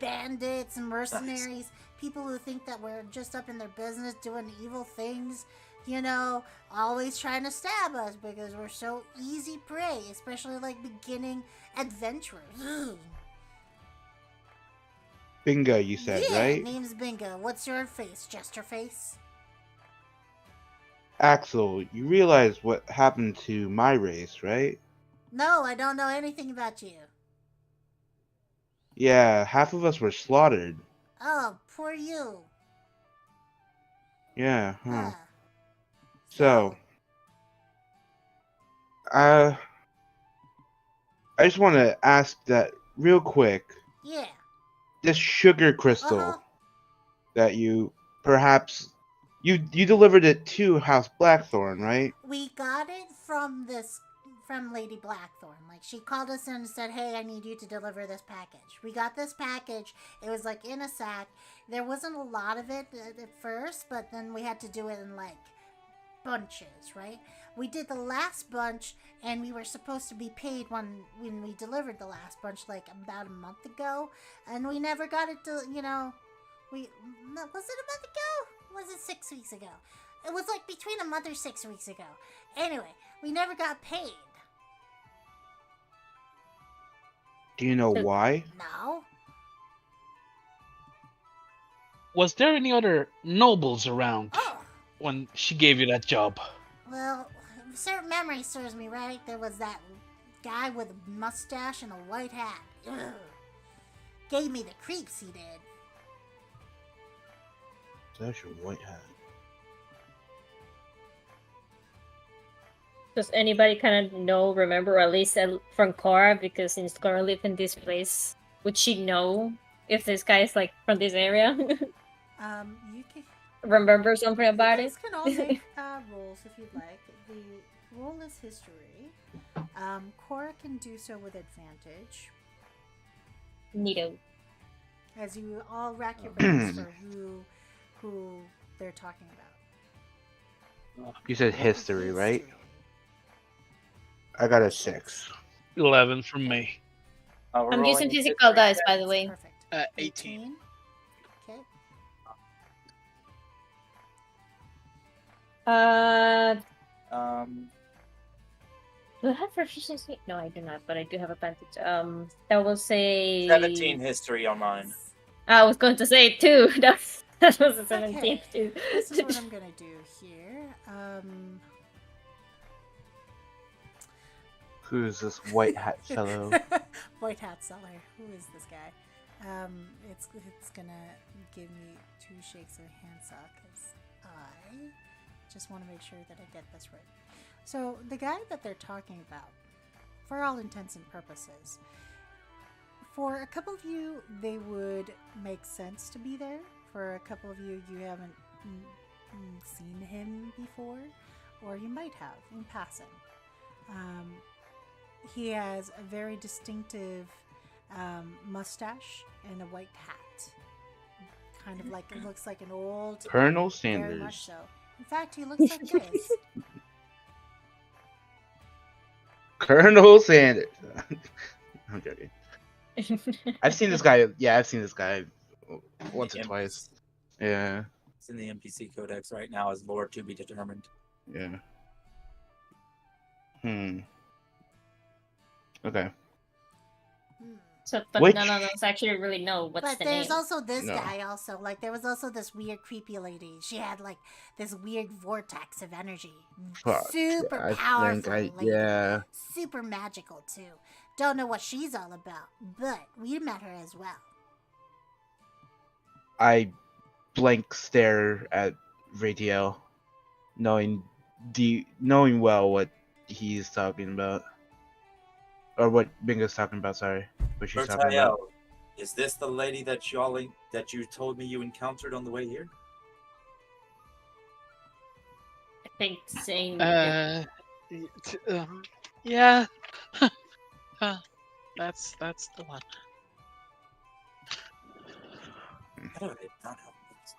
Bandits and mercenaries, people who think that we're just up in their business doing evil things, you know, always trying to stab us because we're so easy prey, especially like beginning adventurers. Ugh. Bingo, you said, Yeah, right? name's Bingo. What's your face? Jester face? Axel, you realize what happened to my race, right? No, I don't know anything about you. Yeah, half of us were slaughtered. Oh, poor you. Yeah, huh. Huh. So, I just want to ask that real quick. Yeah. This sugar crystal Uh-huh. that you perhaps you delivered it to House Blackthorn, right? We got it from Lady Blackthorn. Like, she called us in and said, hey, I need you to deliver this package. We got this package. It was like in a sack. There wasn't a lot of it at first, but then we had to do it in like bunches, right? We did the last bunch, and we were supposed to be paid when we delivered the last bunch, like about a month ago, and we never got it to, was it a month ago? Was it 6 weeks ago? It was like between a month or 6 weeks ago. Anyway, we never got paid. Do you know why? No. Was there any other nobles around Oh, when she gave you that job? well, certain memory serves me right. There was that guy with a mustache and a white hat. Ugh. Gave me the creeps, he did. That's your white hat. Does anybody kind of remember, or at least from Kora, because since Kora lived in this place, would she know if this guy is like from this area? You can. Remember something about You it? guys can all make rolls if you'd like. The roll is history. Kora can do so with advantage, Neato. as you all rack your brains for who they're talking about. You said history, right? I got a 6. 11 from me. We're I'm using rolling physical history. dice, by the way. Perfect. 18. Okay. Do I have proficiency? No, I do not, but I do have advantage. That will say 17 history on mine. I was going to say 2. That was a 17 too. This is what I'm gonna do here. Who's this white hat fellow? White hat seller. Who is this guy? It's gonna give me 2 shakes of hand saw because I just want to make sure that I get this right. So the guy that they're talking about, for all intents and purposes, for a couple of you, they would make sense to be there. For a couple of you, you haven't seen him before, or you might have in passing. He has a very distinctive mustache and a white hat. Kind of like, it looks like an old... Colonel Very much Sanders. so. In fact, he looks like this. Colonel Sanders. I'm joking. I've seen this guy. Yeah, I've seen this guy once or twice. Yeah. It's in the NPC Codex right now as lore to be determined. Yeah. Okay. So, but Which- none of us actually really know what's But the there's name. also this No. guy also. Like, there was also this weird creepy lady. She had like this weird vortex of energy. Fuck, Super I powerful think lady. yeah. Super magical too. Don't know what she's all about, but we met her as well. I blank stare at Vretiel, knowing well what he's talking about, or what Bingo's talking about. Sorry, what she's talking about. Vretiel, Is this the lady that you told me you encountered on the way here? I think saying Yeah. That's the one. How do I not have this?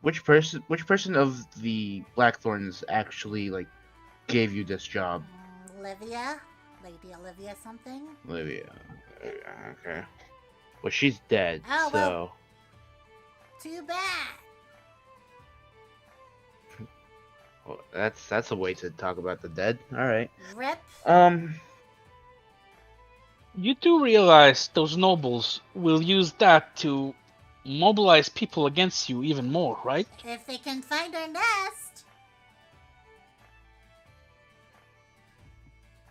Which person of the Blackthorns actually like gave you this job? Olivia? Lady Olivia something? Olivia. Okay. Well, she's dead, Oh, so. well. Too bad. Well, that's a way to talk about the dead. All right. Rip. You do realize those nobles will use that to mobilize people against you even more, right? If they can find our nest.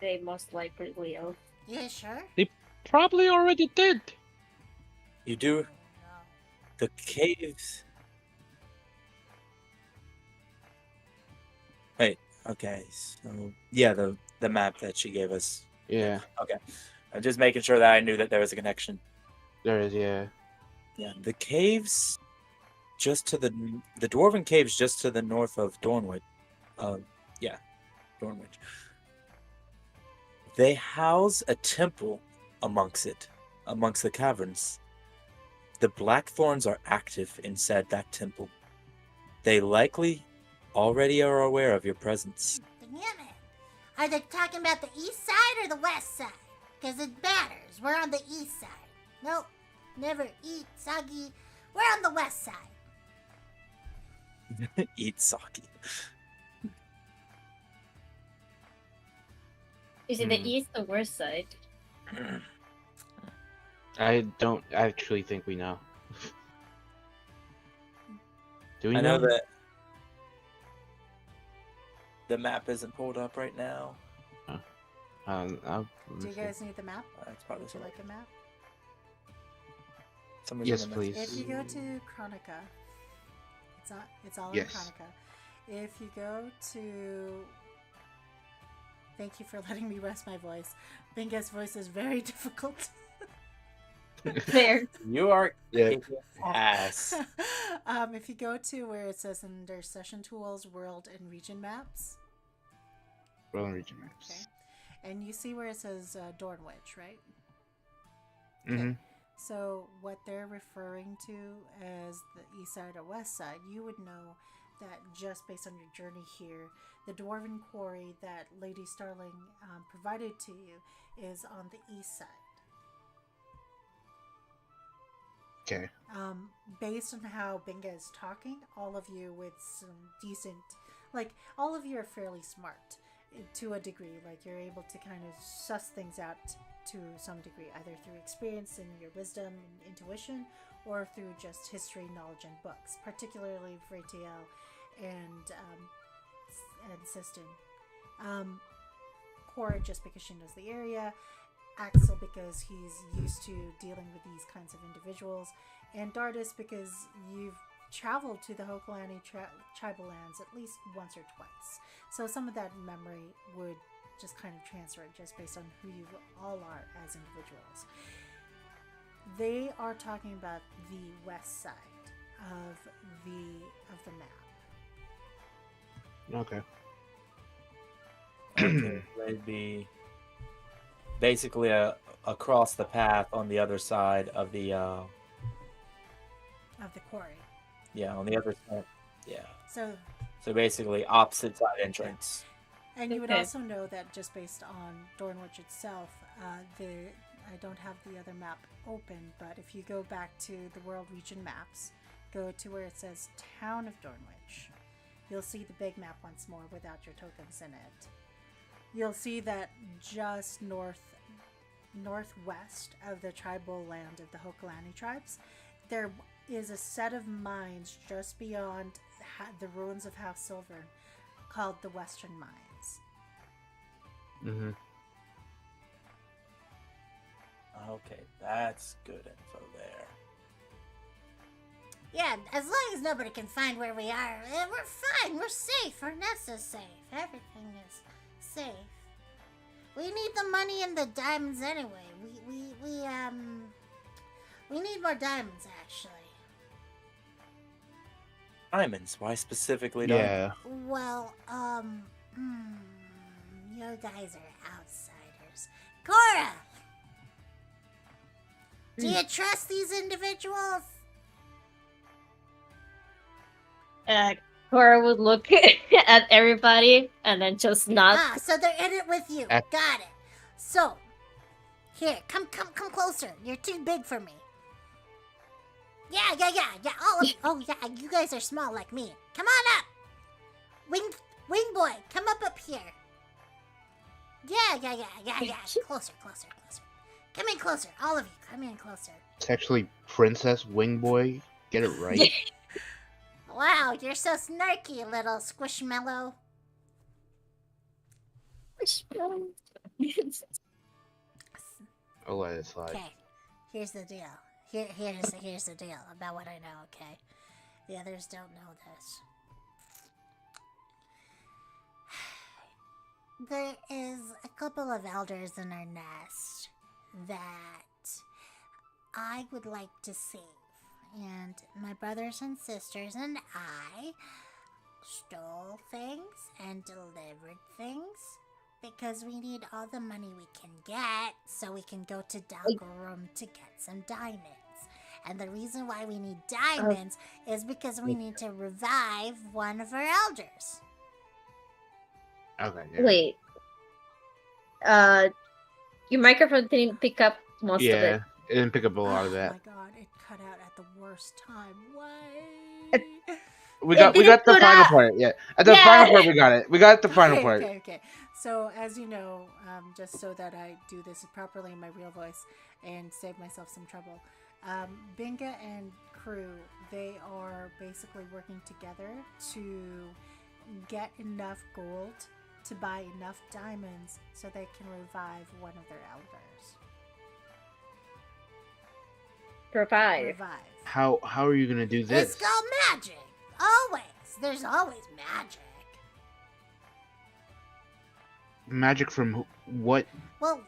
they most likely will. You sure? Probably already did. You do? No. The caves. Wait, okay, so yeah, the map that she gave us. Yeah, Okay. I'm just making sure that I knew that there was a connection. there is. Yeah. Yeah, the caves just to the dwarven caves just to the north of Dornwich. Yeah, Dornwich. They house a temple amongst the caverns. The Blackthorns are active inside that temple. They likely already are aware of your presence. Damn it. Are they talking about the east side or the west side? Because it matters. We're on the east side. Nope. Never eat soggy. We're on the west side. Eat sake. Is it the east or west side? I don't actually think we know. Do we I know that the map isn't pulled up right now. let Do me you see. guys need the map? It's probably Would you like a map? somebody's Yes, in the message. please. If you go to Chronica, it's all Yes. in Chronica. If you go to, thank you for letting me rest my voice. Binga's voice is very difficult. There. You are Yeah. kicking ass. If you go to where it says under Session Tools, World and Region Maps, Roll and region maps. okay, and you see where it says Dornwich, right? Mm-hmm. So what they're referring to as the east side or west side, you would know that just based on your journey here, the dwarven quarry that Lady Starling provided to you is on the east side. Okay. Based on how Binga is talking, all of you with some decent, like, all of you are fairly smart to a degree. Like, you're able to kind of suss things out to some degree, either through experience and your wisdom and intuition, or through just history, knowledge, and books, particularly Vretiel and Sisten. Kora, just because she knows the area. Axel, because he's used to dealing with these kinds of individuals, and Vardartis, because you've traveled to the Hokulani tribal lands at least once or twice. So some of that memory would just kind of transfer just based on who you all are as individuals. They are talking about the west side of the map. Okay. Okay, they'd be basically across the path on the other side of the Of the quarry. on the other side. Yeah. So, So basically opposite side entrance. and you would Okay. also know that just based on Dornwich itself, I don't have the other map open, but if you go back to the World Region Maps, go to where it says Town of Dornwich, you'll see the big map once more without your tokens in it. You'll see that just northwest of the tribal land of the Hokulani tribes, there is a set of mines just beyond the ruins of House Silver called the Western Mines. Mm-hmm. Okay, that's good info there. Yeah, as long as nobody can find where we are, we're fine. We're safe. Our nest is safe. Everything is safe. We need the money and the diamonds anyway. We need more diamonds, actually. Diamonds? Why specifically diamonds? Yeah. Well, you guys are outsiders. Kora! Do you trust these individuals? Kora would look at everybody and then just nod. Ah, so they're in it with you. Ac- Got it. So, here, come closer. You're too big for me. Yeah. All of oh yeah, you guys are small like me. Come on up. Wing boy, come up here. Yeah. Closer. Come in closer. All of you, come in closer. It's actually Princess Wingboy. Get it right. Wow, you're so snarky, little squishmallow. I'll let it slide. Okay, here's the deal. Here's the deal about what I know, okay? The others don't know this. There is a couple of elders in our nest that I would like to save. And my brothers and sisters and I stole things and delivered things because we need all the money we can get so we can go to Dalgarum to get some diamonds. And the reason why we need diamonds is because we need to revive one of our elders. Okay. Yeah. Wait. Your microphone didn't pick up most of it. Yeah, it didn't pick up a lot of Oh that. my god, it cut out at the worst time. Why? We got didn't the put final up. part. Yeah, at the Yeah. final part we got it. We got the final part. Okay. So, as you know, just so that I do this properly in my real voice and save myself some trouble, Binga and crew, they are basically working together to get enough gold to buy enough diamonds so they can revive one of their elders. Revive. How are you gonna do this? It's called magic. Always. There's always magic. Magic from what Well,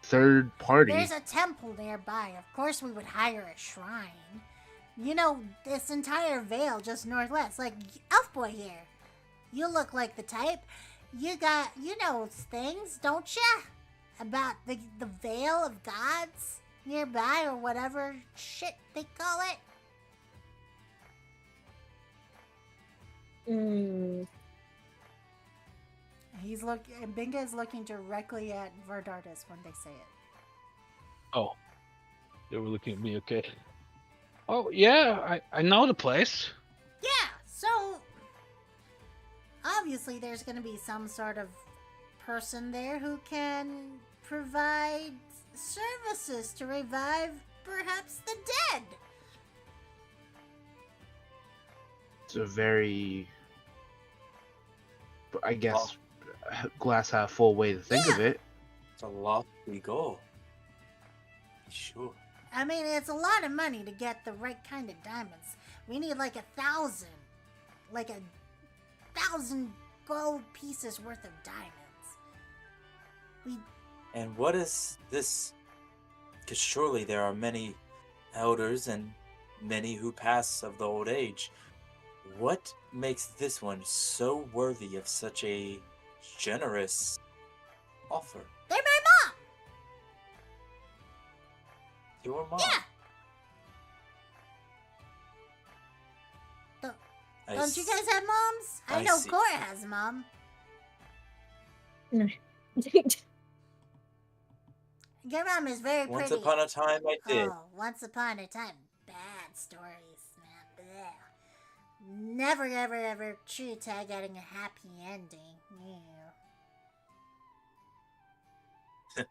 third party? there's a temple nearby. Of course, we would hire a shrine. You know, this entire vale just northwest. Like, Elf Boy here. You look like the type. You know things, don't ya? About the Vale of Gods nearby or whatever shit they call it. Binga is looking directly at Vardartis when they say it. Oh, they were looking at me. Okay. Oh yeah, I know the place. Yeah, so obviously there's going to be some sort of person there who can provide services to revive perhaps the dead. It's a very, I guess, glass half full way to think of it. It's a lofty goal. Sure. I mean, it's a lot of money to get the right kind of diamonds. We need like 1,000 gold pieces worth of diamonds. And what is this? Because surely there are many elders and many who pass of the old age. What makes this one so worthy of such a generous offer? They're my mom! Your mom? Yeah! I Don't you guys have moms? I I know see. Kora has a mom. Your mom is very Once pretty. upon a time I did. Oh, once upon a time. Bad stories, man. Blech. Never, ever true to getting a happy ending. Yeah.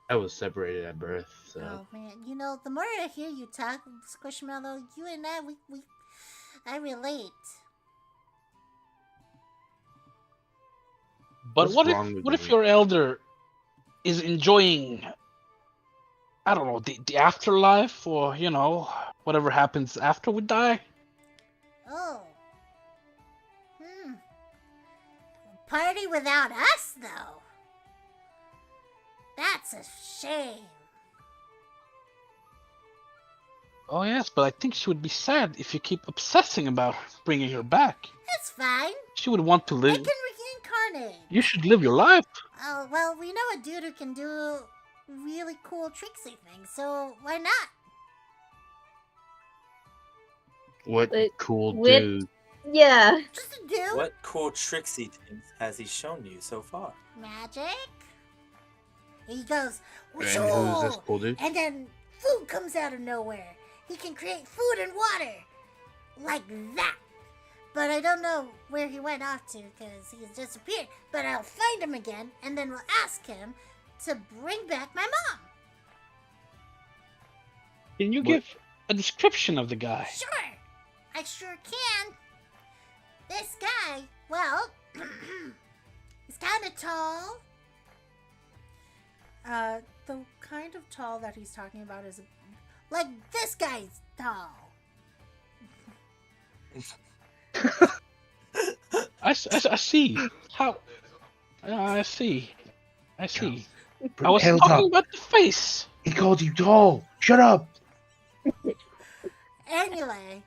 I was separated at birth, so Oh, man. You know, the more I hear you talk, Squishmallow, you and I relate. But What's what wrong with if me? your elder is enjoying, I don't know, the afterlife, or whatever happens after we die? Oh. Party without us, though. That's a shame. Oh yes, but I think she would be sad if you keep obsessing about bringing her back. It's fine. She would want to They live. can reincarnate. You should live your life. Oh, well, we know a dude who can do really cool tricksy things, so why not? What Wait, cool with- dude. Yeah. Just a dude. What cool tricksy things has he shown you so far? Magic. He goes, And who's this cool dude? and then food comes out of nowhere. He can create food and water. Like that. But I don't know where he went off to because he's disappeared. But I'll find him again and then we'll ask him to bring back my mom. Can you give a description of the guy? Sure. I sure can. This guy, well, he's kind of tall. The kind of tall that he's talking about is like this guy's tall. I see. How? I see. I see. I was Hilltop. talking about the face. He called you tall. Shut up. Anyway,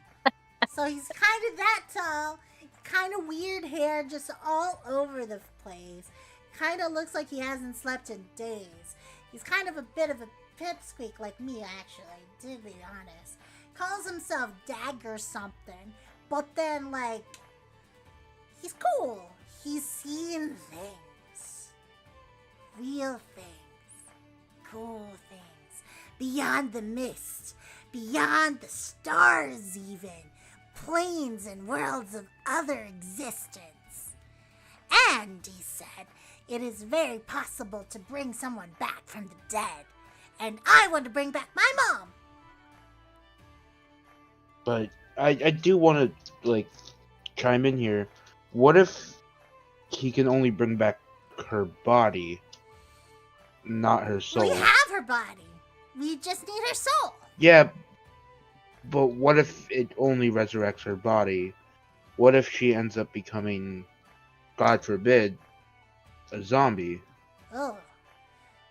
so he's kind of that tall, kind of weird hair just all over the place. Kind of looks like he hasn't slept in days. He's kind of a bit of a pipsqueak like me, actually, to be honest. Calls himself Dagger something, but then, like, he's cool. He's seen things. Real things. Cool things. Beyond the mist. Beyond the stars, even. Planes and worlds of other existence. And, he said, it is very possible to bring someone back from the dead. And I want to bring back my mom. But I do want to, like, chime in here. What if he can only bring back her body, not her soul? We have her body. We just need her soul. Yeah, but what if it only resurrects her body? What if she ends up becoming, God forbid, a zombie? Oh.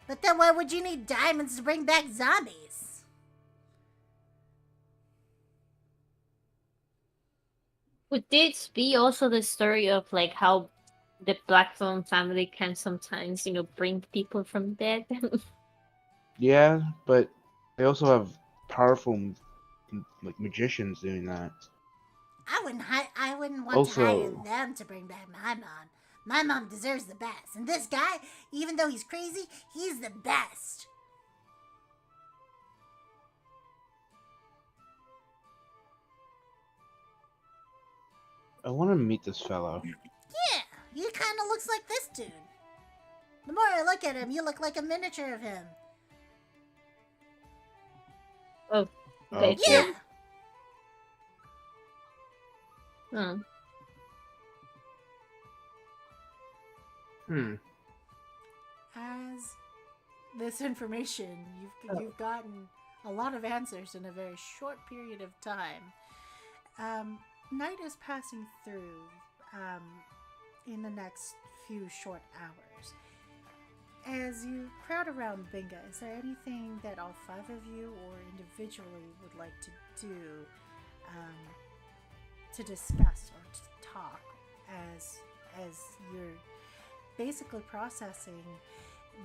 But then why would you need diamonds to bring back zombies? Would this be also the story of like how the Blackthorn family can sometimes, bring people from dead? Yeah, but they also have powerful, like, magicians doing that. I wouldn't want Also- to hire them to bring back my mom. My mom deserves the best. And this guy, even though he's crazy, he's the best. I want to meet this fellow. Yeah, he kind of looks like this dude. The more I look at him, you look like a miniature of him. Oh, okay. Yeah. Hmm. As this information, you've gotten a lot of answers in a very short period of time. Night is passing through in the next few short hours. As you crowd around Binga, is there anything that all five of you or individually would like to do to discuss or to talk as you're basically processing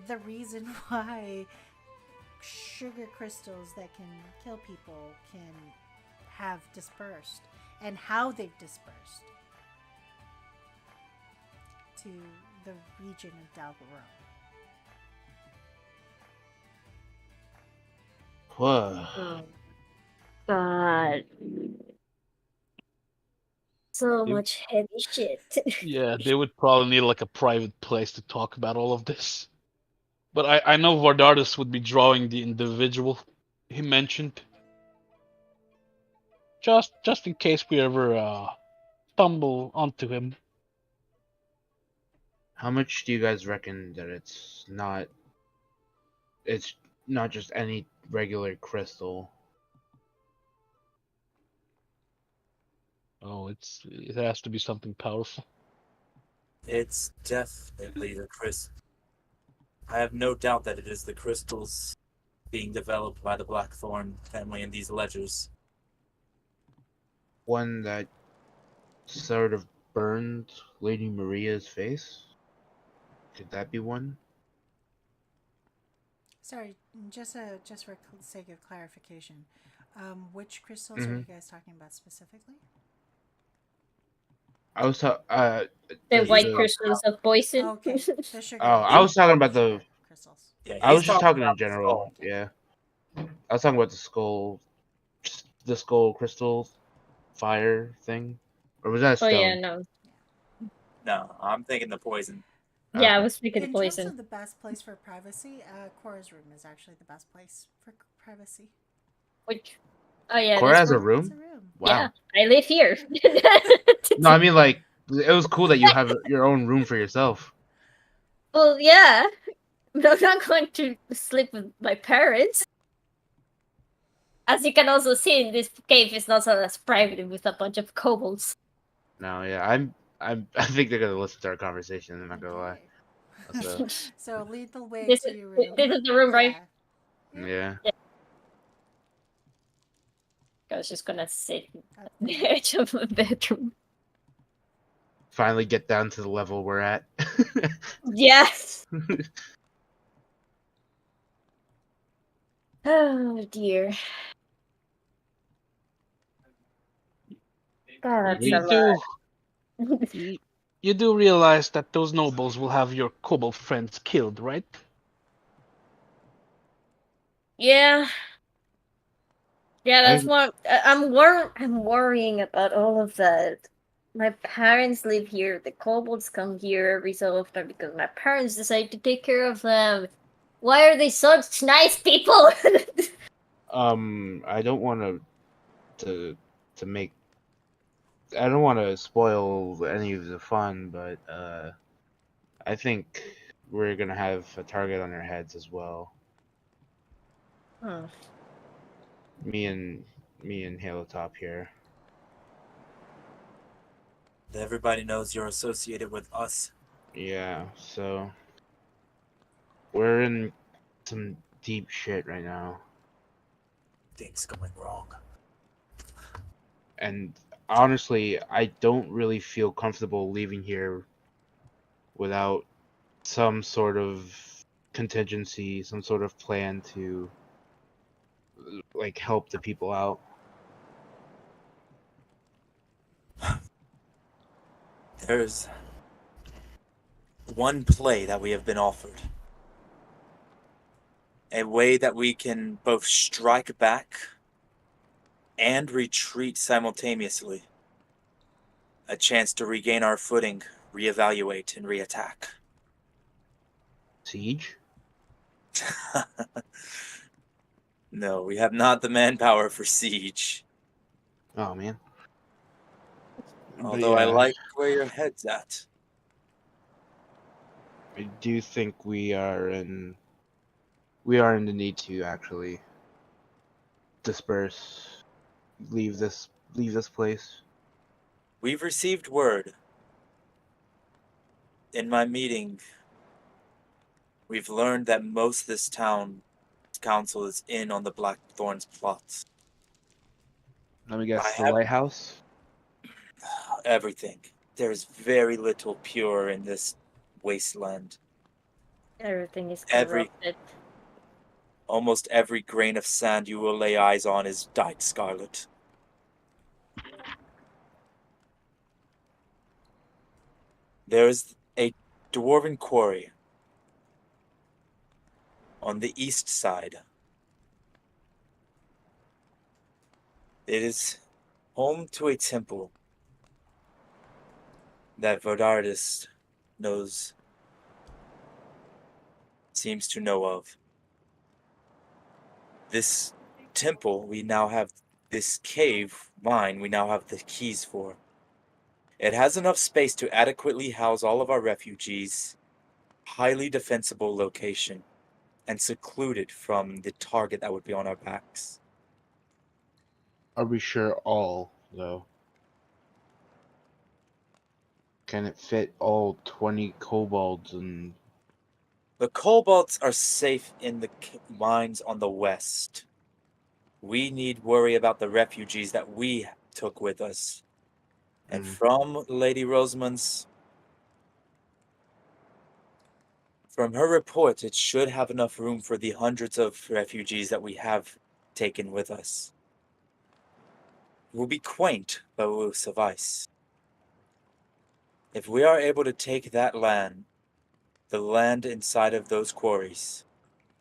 the reason why sugar crystals that can kill people can have dispersed and how they've dispersed to the region of Dalgarone? Whoa. Oh, God. So You- much heavy shit. Yeah, they would probably need like a private place to talk about all of this. But I know Vardartis would be drawing the individual he mentioned. Just in case we ever stumble onto him. How much do you guys reckon that it's not just any regular crystal? Oh, it has to be something powerful. It's definitely the I have no doubt that it is the crystals being developed by the Blackthorn family in these ledgers. One that sort of burned Lady Maria's face? Could that be one? Sorry, just for sake of clarification, which crystals are Mm-hmm. you guys talking about specifically? I was The white the crystals of poison. Okay, the sugar. I was talking about the. crystals. Yeah, I was he's just talking talking in about the general. skull. Yeah, I was talking about the skull crystal fire thing, or was that a Oh yeah, stone? no. No, I'm thinking the poison. Yeah, I Okay. was speaking In terms poison. of the best place for privacy, Cora's room is actually the best place for privacy. Which? Oh yeah, Cora that's has a where. Cora has a room. room. Yeah, Wow. I live here. No, I mean like it was cool that you have your own room for yourself. Well, yeah, but I'm not going to sleep with my parents. As you can also see, this cave is not so as private with a bunch of kobolds. No, yeah, I think they're gonna listen to our conversation. I'm not gonna lie. Okay. So So lead the way This to your room. this is the room, right? Yeah. yeah, I was just gonna sit At at the the- edge of the bedroom. finally get down to the level we're at. Yes. Oh dear. That's You a do lot. you, you do realize that those nobles will have your kobold friends killed, right? Yeah. Yeah, I that's what I'm worrying about all of that. My parents live here. The kobolds come here every so often because my parents decide to take care of them. Why are they such nice people? I don't want to make. I don't want to spoil any of the fun, but I think we're gonna have a target on our heads as well. Hmm. Me and Halo Top here. Everybody knows you're associated with us. Yeah, so we're in some deep shit right now. Things going wrong. And honestly, I don't really feel comfortable leaving here without some sort of contingency, some sort of plan to like help the people out. There's one play that we have been offered. A way that we can both strike back and retreat simultaneously. A chance to regain our footing, reevaluate, and reattack. Siege? No, we have not the manpower for siege. Oh man. But Although I yeah, like where your head's at. I do think we are in the need to actually disperse, leave this place. We've received word. In my meeting, we've learned that most of this town council is in on the Blackthorn's plot. Let me I guess, the have lighthouse? everything. There's very little pure in this wasteland. Everything is Every corrupted. Almost every grain of sand you will lay eyes on is dyed scarlet. There is a dwarven quarry on the east side. It is home to a temple that Vardartis seems to know of. This temple, we now have this cave mine, we now have the keys for. It has enough space to adequately house all of our refugees, highly defensible location, and secluded from the target that would be on our backs. Are we sure all though? Can it fit all 20 kobolds and The kobolds are safe in the mines on the west. We need worry about the refugees that we took with us. And from Lady Rosamund's... From her report, it should have enough room for the hundreds of refugees that we have taken with us. It will be quaint, but will suffice. If we are able to take that land, the land inside of those quarries,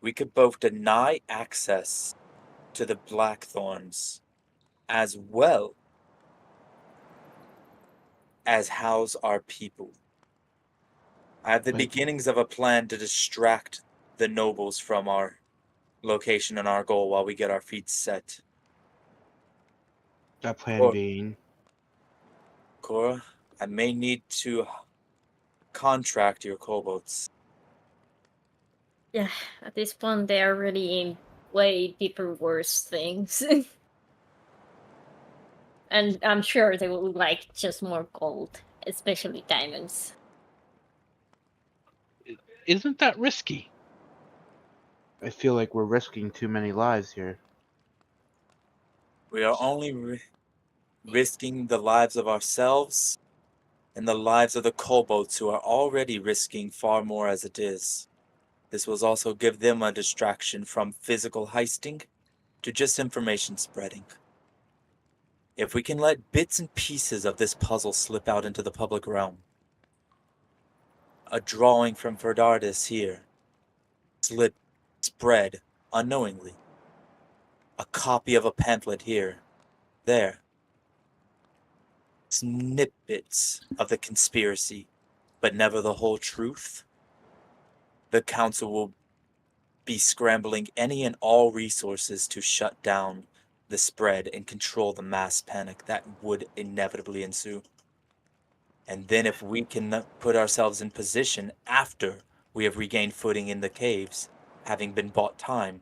we could both deny access to the Blackthorns, as well as house our people. I have the beginnings of a plan to distract the nobles from our location and our goal while we get our feet set. That plan being... Kora, I may need to contract your kobolds. Yeah, at this point they are really in way deeper, worse things. And I'm sure they would like just more gold, especially diamonds. Isn't that risky? I feel like we're risking too many lives here. We are only risking the lives of ourselves and the lives of the kobolds who are already risking far more as it is. This will also give them a distraction from physical heisting to just information spreading. If we can let bits and pieces of this puzzle slip out into the public realm, a drawing from Vardartis here, spread unknowingly, a copy of a pamphlet here, there, snippets of the conspiracy, but never the whole truth, the council will be scrambling any and all resources to shut down the spread and control the mass panic that would inevitably ensue. And then if we can put ourselves in position after we have regained footing in the caves, having been bought time,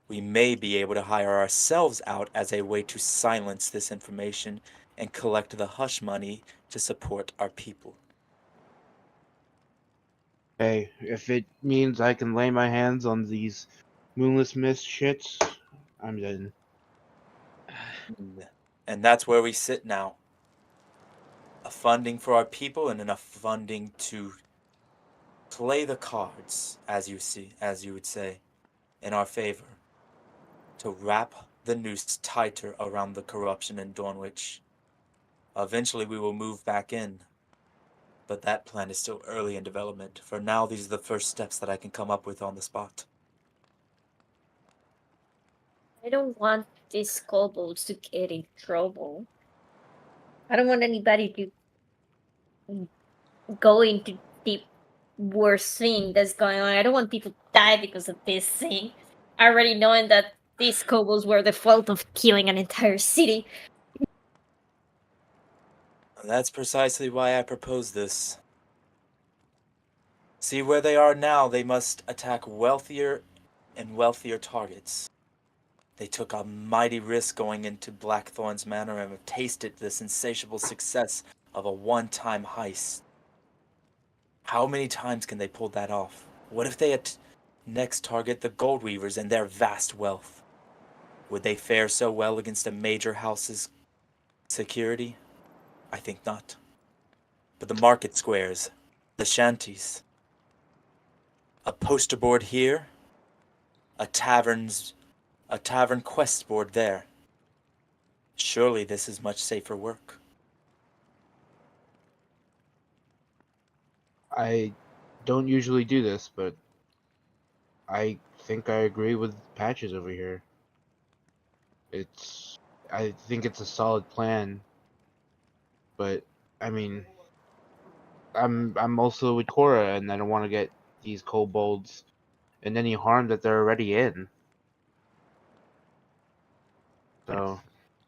we may be able to hire ourselves out as a way to silence this information and collect the hush money to support our people. Hey, if it means I can lay my hands on these moonless mist shits, I'm in. And that's where we sit now. A funding for our people and enough funding to play the cards, as you would say, in our favor. To wrap the noose tighter around the corruption in Dornwich. Eventually we will move back in. But that plan is still early in development. For now, these are the first steps that I can come up with on the spot. I don't want these kobolds to get in trouble. I don't want anybody to go into the worst thing that's going on. I don't want people to die because of this thing. Already knowing that these kobolds were the fault of killing an entire city. That's precisely why I propose this. See where they are now, they must attack wealthier and wealthier targets. They took a mighty risk going into Blackthorn's Manor and have tasted this insatiable success of a one-time heist. How many times can they pull that off? What if they next target the Gold Weavers and their vast wealth? Would they fare so well against a major house's security? I think not. But the market squares, the shanties, a poster board here, a tavern quest board there. Surely this is much safer work. I don't usually do this, but I think I agree with Patches over here. I think it's a solid plan, but I mean, I'm also with Kora, and I don't want to get these kobolds in any harm that they're already in. So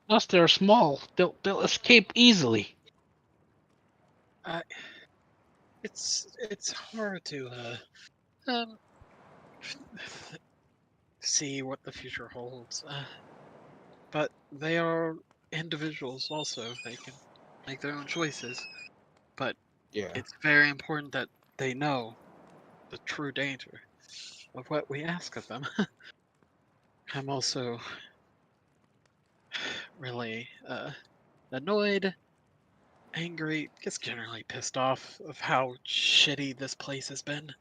Plus, they're small. They'll escape easily. It's hard to um see what the future holds. But they are individuals also. They can make their own choices. But yeah, it's very important that they know the true danger. of what we ask of them. I'm also really annoyed, angry, just generally pissed off of how shitty this place has been,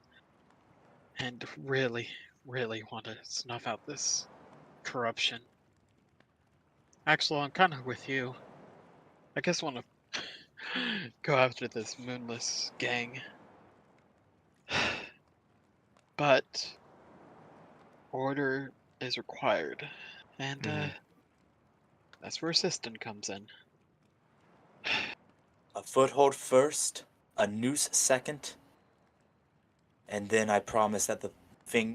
and really, really want to snuff out this corruption. Axel, I'm kind of with you. I guess want to go after this moonless gang. But order is required, and Mhm. that's where Sisten comes in. A foothold first, a noose second, and then I promise that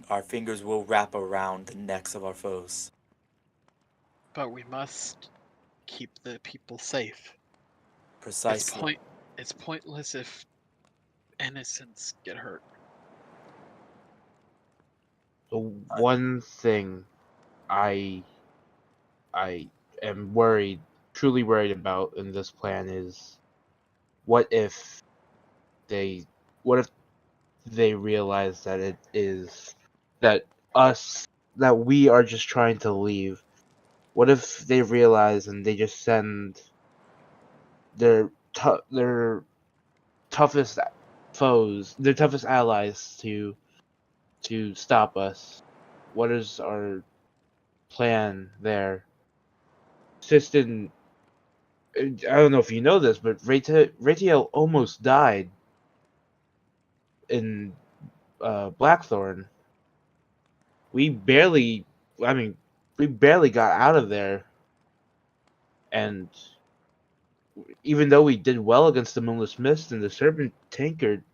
our fingers will wrap around the necks of our foes. But we must keep the people safe. Precisely. It's pointless if innocents get hurt. The one thing I I am worried, truly worried about in this plan is what if they what if they realize that it is that us that we are just trying to leave. What if they realize and they just send their toughest foes, their toughest allies to stop us? What is our plan there? Sisten, I don't know if you know this, but Vretiel almost died in Blackthorn. We barely, I mean, we barely got out of there, and even though we did well against the Moonless Mist and the Serpent Tankard,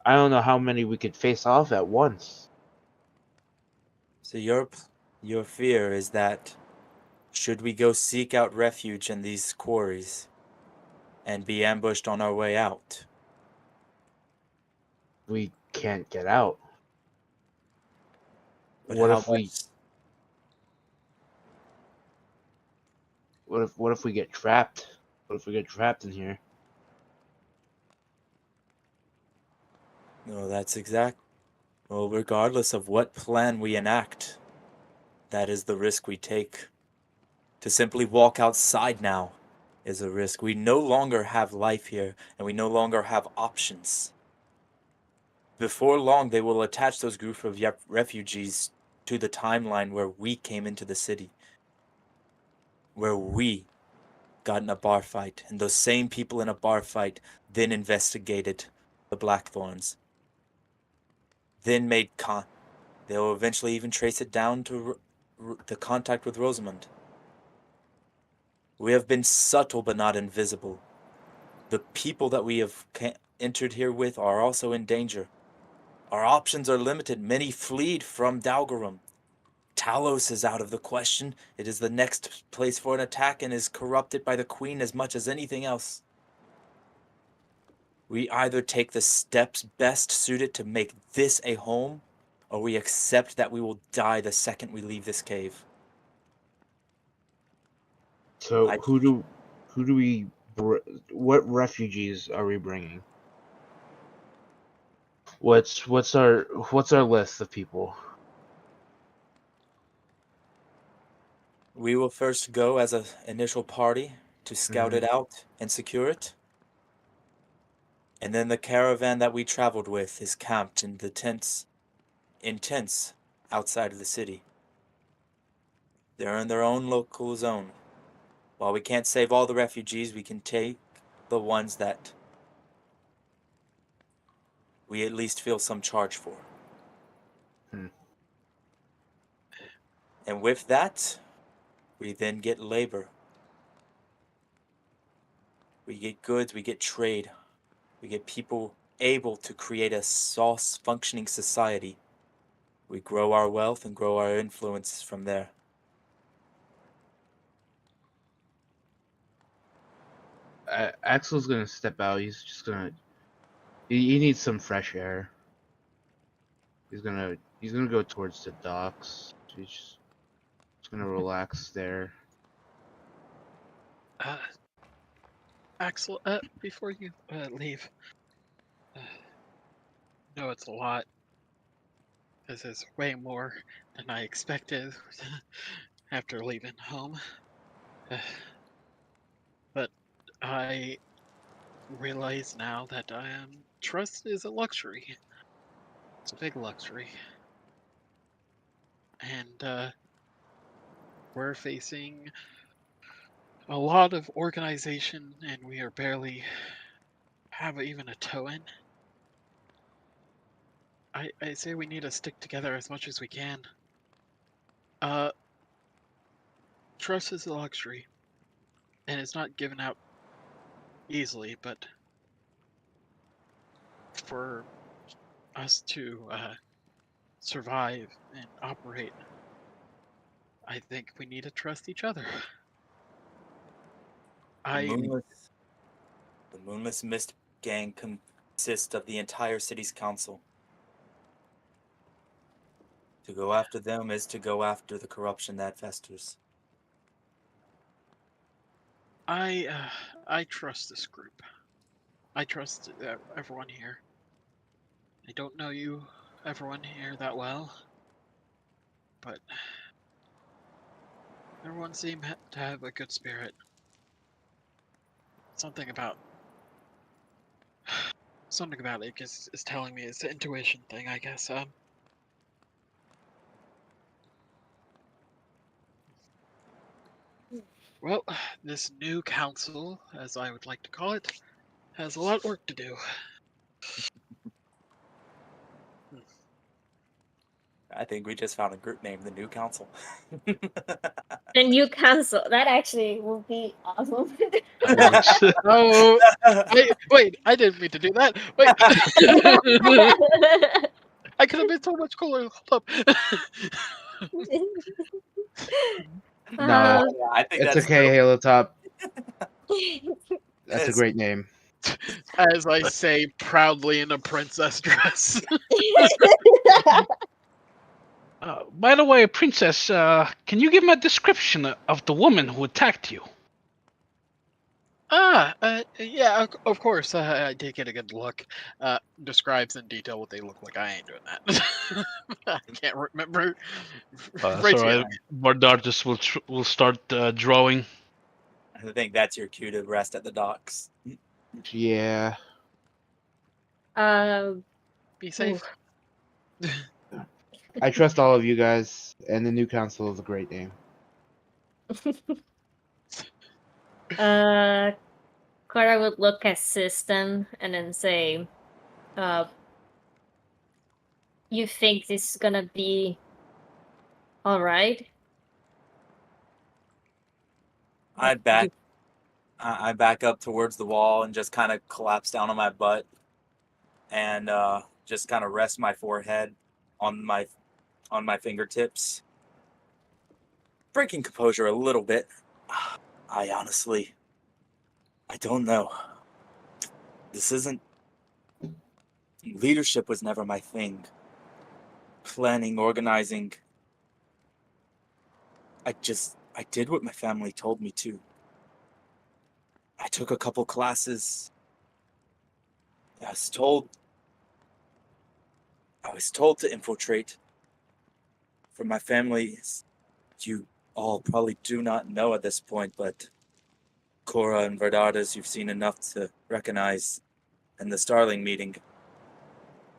I don't know how many we could face off at once. So your fear is that should we go seek out refuge in these quarries and be ambushed on our way out, We can't get out. but What how if we? much? What if we get trapped? What if we get trapped in here? No, that's exact. Well, regardless of what plan we enact, that is the risk we take. To simply walk outside now is a risk. We no longer have life here, and we no longer have options. Before long, they will attach those group of refugees to the timeline where we came into the city, where we got in a bar fight, and those same people in a bar fight then investigated the Blackthorns, then made they'll eventually even trace it down to the contact with Rosamund. We have been subtle but not invisible. The people that we have entered here with are also in danger. Our options are limited. Many fleed from Dalgarum. Talos is out of the question. It is the next place for an attack and is corrupted by the Queen as much as anything else. We either take the steps best suited to make this a home, or we accept that we will die the second we leave this cave. So who do we? What refugees are we bringing? What's our list of people? We will first go as an initial party to scout it out and secure it. And then the caravan that we traveled with is camped in the tents outside of the city. They're in their own local zone. While we can't save all the refugees, we can take the ones that we at least feel some charge for. And with that, we then get labor. We get goods, we get trade. We get people able to create a functioning society. We grow our wealth and grow our influence from there. Axel's gonna step out. He's just gonna. He needs some fresh air. He's gonna go towards the docks. He's gonna relax there. Axel, before you leave, no, it's a lot. This is way more than I expected after leaving home. But I realize now that trust is a luxury. It's a big luxury. And we're facing a lot of organization, and we are barely have even a toe in. I say we need to stick together as much as we can. Trust is a luxury, and it's not given out easily, but for us to survive and operate, I think we need to trust each other. The Moonless Mist gang consists of the entire city's council. To go after them is to go after the corruption that festers. I trust this group. I trust everyone here. I don't know you, everyone here, that well, but everyone seemed to have a good spirit. Something about it is telling me it's an intuition thing, I guess. Well, this new council, as I would like to call it, has a lot of work to do. I think we just found a group named the New Council. The new council. That actually will be awesome. Oh, wait! I didn't mean to do that. Wait, I could have been so much cooler. Hold up. No, Yeah, I think it's that's okay, true. Halo Top. That's a Yes. great name. As I say proudly in a princess dress. By the way, Princess, can you give me a description of the woman who attacked you? Yeah, of course. I did get a good look. Describes in detail what they look like. I ain't doing that. I can't remember. Sorry, Vardartis will start drawing. I think that's your cue to rest at the docks. Yeah. Be safe. I trust all of you guys, and the new council is a great name. Kora would look at Sisten and then say, you think this is gonna be alright? I back up towards the wall and just kind of collapse down on my butt and just kind of rest my forehead on my fingertips, breaking composure a little bit. I honestly, I don't know. This isn't. Leadership was never my thing. Planning, organizing. I did what my family told me to. I took a couple classes. I was told to infiltrate. For my family, you all probably do not know at this point, but Kora and Vardartis, you've seen enough to recognize in the Starling meeting.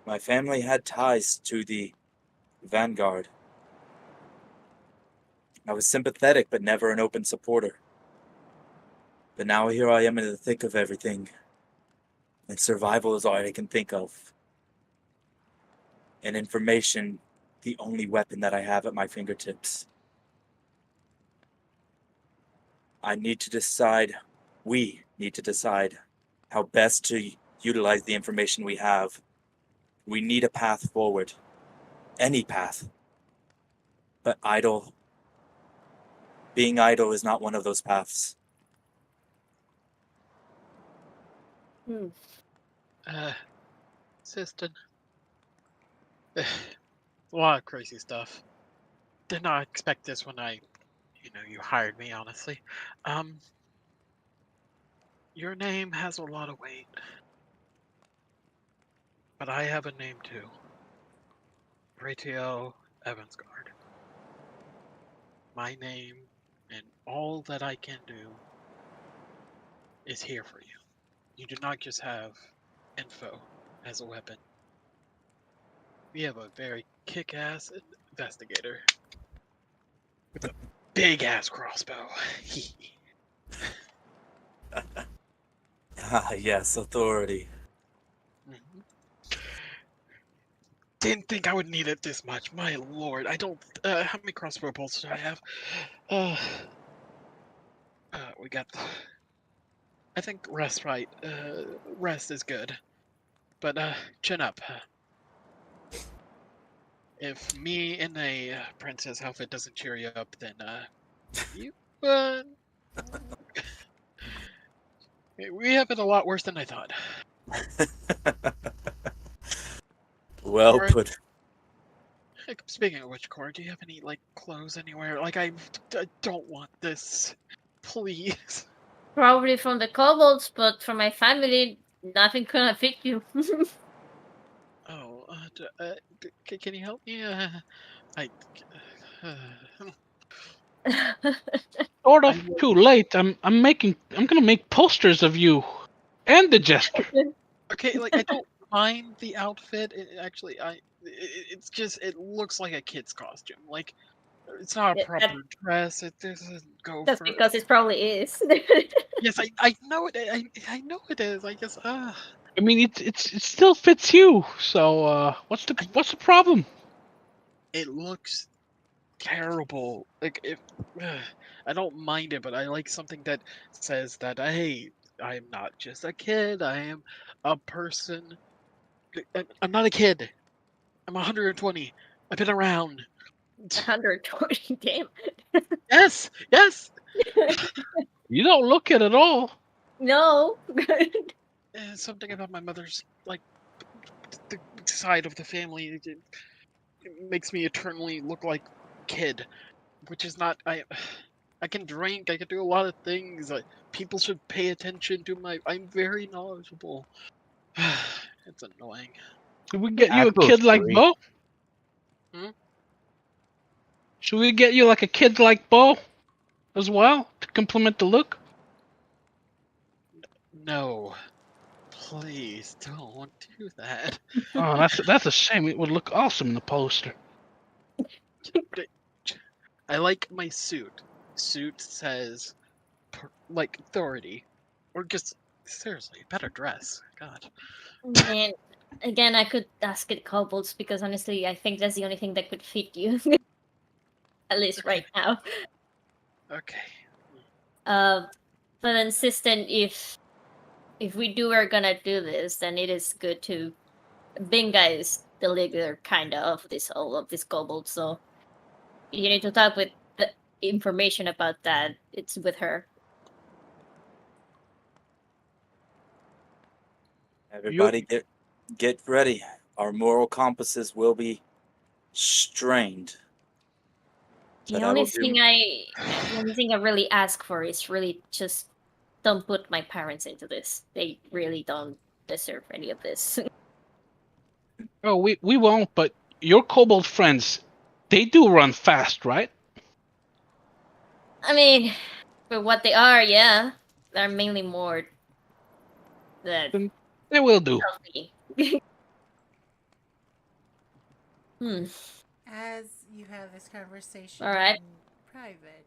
My family had ties to the Vanguard. I was sympathetic, but never an open supporter. But now here I am in the thick of everything, and survival is all I can think of. And information, the only weapon that I have at my fingertips. We need to decide how best to utilize the information we have. We need a path forward. Any path. But being idle is not one of those paths. Sisten. A lot of crazy stuff. Did not expect this when you hired me, honestly. Your name has a lot of weight. But I have a name too. Vretiel Evansguard. My name and all that I can do is here for you. You do not just have info as a weapon. We have a very kick-ass investigator with a big-ass crossbow. Ah, yes, authority. Mhm. Didn't think I would need it this much. My lord, I don't. How many crossbow bolts do I have? We got. I think rest right. Rest is good, but chin up. If me in a princess outfit doesn't cheer you up, then you. We have it a lot worse than I thought. Well Cora, put. speaking of which, Cora, do you have any like clothes anywhere? Like I don't want this. Please. Probably from the kobolds, but for my family, nothing gonna fit you. Oh, can you help me? I. Sort I of too late. I'm gonna make posters of you and the jester. okay, like I don't mind the outfit. Actually, it's just it looks like a kid's costume. Like it's not a Yeah, proper dress. It doesn't go That's for. because it probably is. Yes, I know it. I know it is. I just I mean, it still fits you. So what's the problem? it looks terrible. Like if I don't mind it, but I like something that says that hey, I am not just a kid. I am a person. I'm not a kid. I'm 120. I've been around. 120, damn. Yes, yes. You don't look it at all. No. Something about my mother's like the side of the family. It makes me eternally look like kid, which is not. I can drink. I can do a lot of things. People should pay attention to my. I'm very knowledgeable. It's annoying. Should we get you a Axel's kid like free. Bo? Hmm? Should we get you like a kid like Bo as well to complement the look? No, please don't do that. Oh, that's a shame. It would look awesome in the poster. I like my suit. Suit says like authority, or just seriously better dress. God. And again, I could ask it kobolds because honestly, I think that's the only thing that could fit you. At least right now. Okay. But then, Sisten, if we are gonna do this, then it is good to. Binga is the leader, kind of this all of this kobold, so you need to talk with the information about that. It's with her. Everybody get ready. Our moral compasses will be strained. The But I only will do. thing I really ask for is really just don't put my parents into this. They really don't deserve any of this. Oh, we won't. But your kobold friends, they do run fast, right? I mean, for what they are, yeah, they're mainly more that Then they will do. healthy. As you have this conversation All right. in private,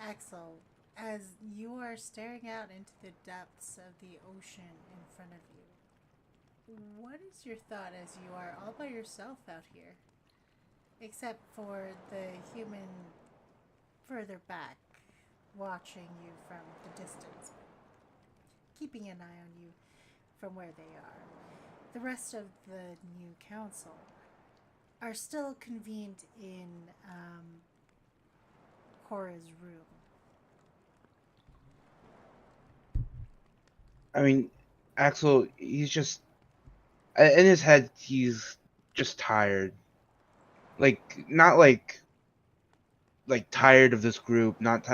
Axel, as you are staring out into the depths of the ocean in front of you, what is your thought as you are all by yourself out here? Except for the human further back, watching you from the distance, keeping an eye on you from where they are. The rest of the new council are still convened in Kora's room. I mean, Axel, he's just in his head. He's just tired. Like not like tired of this group. Not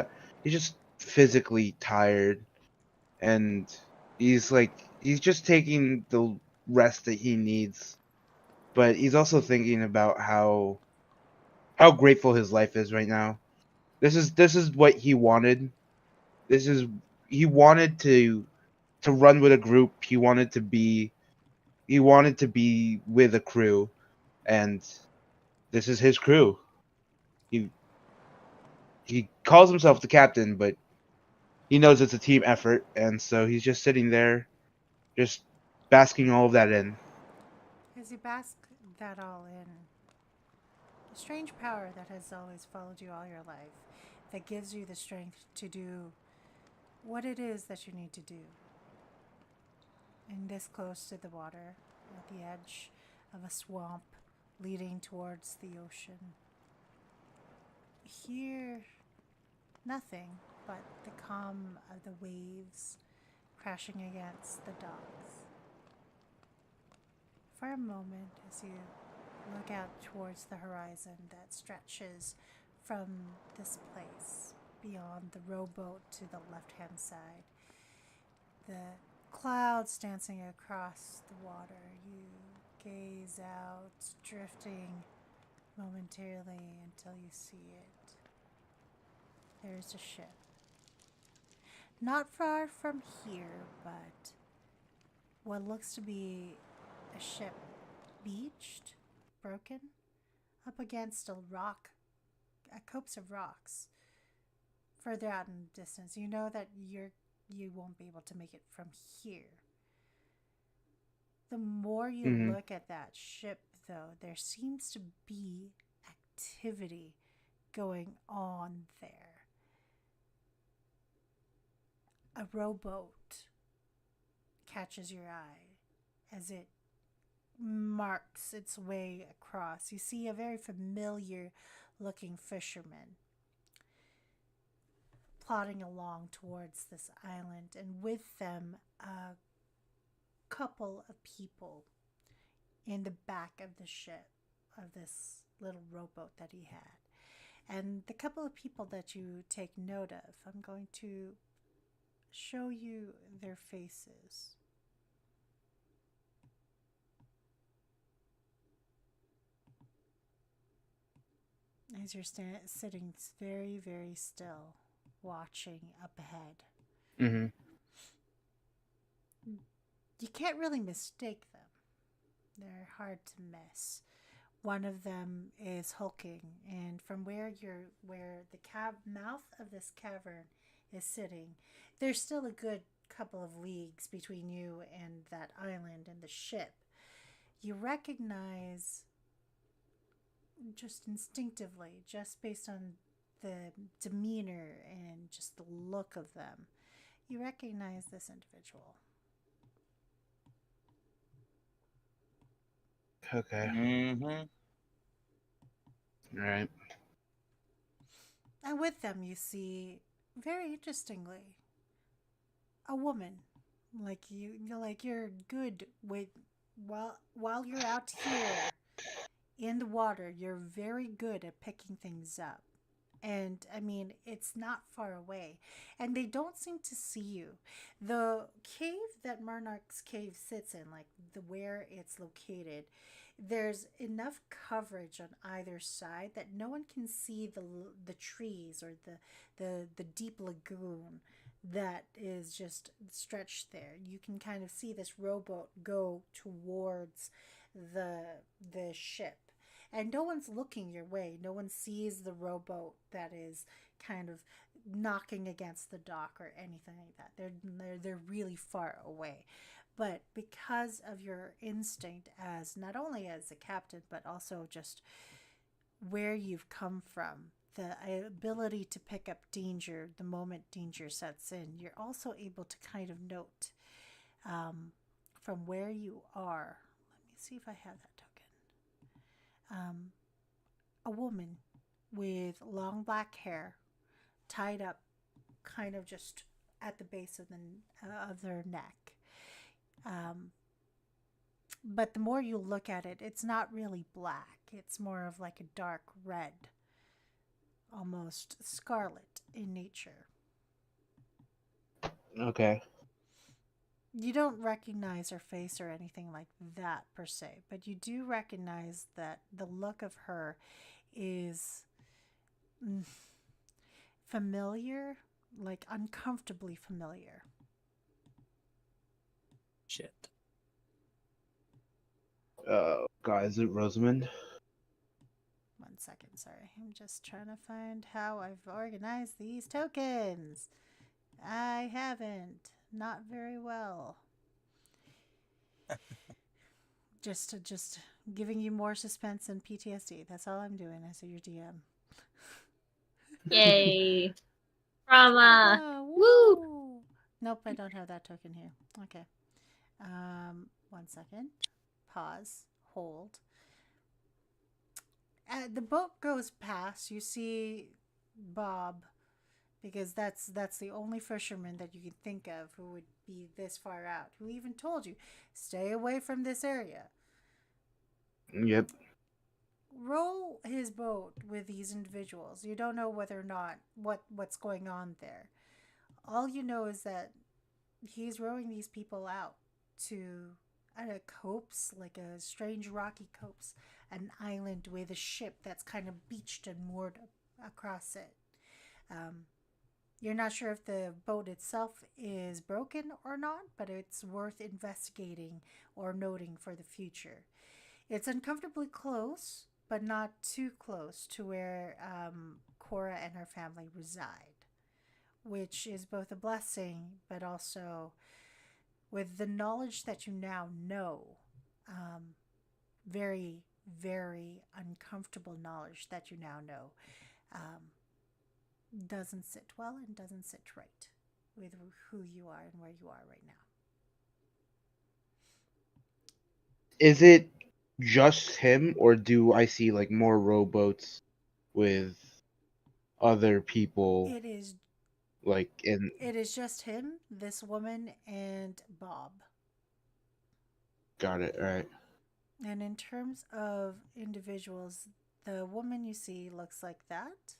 he's just physically tired, and he's just taking the rest that he needs but he's also thinking about how grateful his life is right now. This is what he wanted. This is he wanted to run with a group. He wanted to be with a crew, and this is his crew. He he calls himself the captain, but he knows it's a team effort, and so he's just sitting there, just basking all of that in. As you bask that all in, a strange power that has always followed you all your life, that gives you the strength to do what it is that you need to do. And this close to the water, at the edge of a swamp leading towards the ocean. Here, nothing but the calm of the waves crashing against the docks. For a moment, as you look out towards the horizon that stretches from this place beyond the rowboat to the left-hand side, the clouds dancing across the water, you gaze out, drifting momentarily until you see it. There's a ship. Not far from here, but what looks to be a ship beached, broken, up against a copse of rocks. Further out in the distance, you know that you won't be able to make it from here. The more you look at that ship, though, there seems to be activity going on there. A rowboat catches your eye as it marks its way across. You see a very familiar looking fisherman plodding along towards this island, and with them a couple of people in the back of the ship, of this little rowboat that he had. And the couple of people that you take note of, I'm going to show you their faces. As you're sitting very, very still, watching up ahead. Mm-hmm. You can't really mistake them. They're hard to miss. One of them is hulking, and from where the mouth of this cavern is sitting, there's still a good couple of leagues between you and that island and the ship. You recognize just instinctively, just based on the demeanor and just the look of them, you recognize this individual. Okay. Mm-hmm. All right. And with them, you see, very interestingly, a woman. You're good with while you're out here in the water, you're very good at picking things up. And I mean, it's not far away. And they don't seem to see you. The cave that Monarch's cave sits in, like where it's located, there's enough coverage on either side that no one can see the trees or the deep lagoon that is just stretched there. You can kind of see this rowboat go towards the ship. And no one's looking your way. No one sees the rowboat that is kind of knocking against the dock or anything like that. They're really far away. But because of your instinct as not only as a captain, but also just where you've come from, the ability to pick up danger the moment danger sets in, you're also able to kind of note from where you are. Let me see if I have that token. A woman with long black hair tied up kind of just at the base of their neck. But the more you look at it, it's not really black. It's more of like a dark red, almost scarlet in nature. Okay. You don't recognize her face or anything like that per se, but you do recognize that the look of her is familiar, like uncomfortably familiar. Shit. God, is it Rosamond? 1 second, sorry. I'm just trying to find how I've organized these tokens. I haven't. Not very well. Just giving you more suspense and PTSD. That's all I'm doing as your DM. Yay. Trauma. Woo! Woo! Nope, I don't have that token here. Okay. 1 second. Pause. Hold. The boat goes past. You see Bob, because that's the only fisherman that you can think of who would be this far out. Who even told you, stay away from this area. Yep. Roll his boat with these individuals. You don't know whether or not what's going on there. All you know is that he's rowing these people out to a copse, like a strange rocky copse, an island with a ship that's kind of beached and moored across it. You're not sure if the boat itself is broken or not, but it's worth investigating or noting for the future. It's uncomfortably close, but not too close to where Kora and her family reside, which is both a blessing, but also with the knowledge that you now know, very, very uncomfortable knowledge that you now know, doesn't sit well and doesn't sit right with who you are and where you are right now. Is it just him, or do I see like more rowboats with other people? It is Like in. It is just him, this woman, and Bob. Got it. All right. And in terms of individuals, the woman you see looks like that.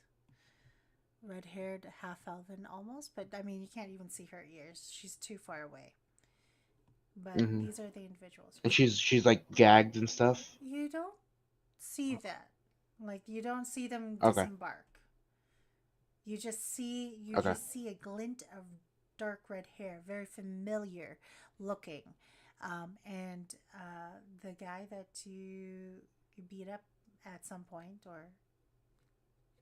Red haired, half elven almost, but I mean, you can't even see her ears. She's too far away. But Mhm. these are the individuals. And she's like gagged and stuff. You don't see that. Like, you don't see them Okay. disembark. You just see Okay. a glint of dark red hair, very familiar looking, and the guy that you beat up at some point, or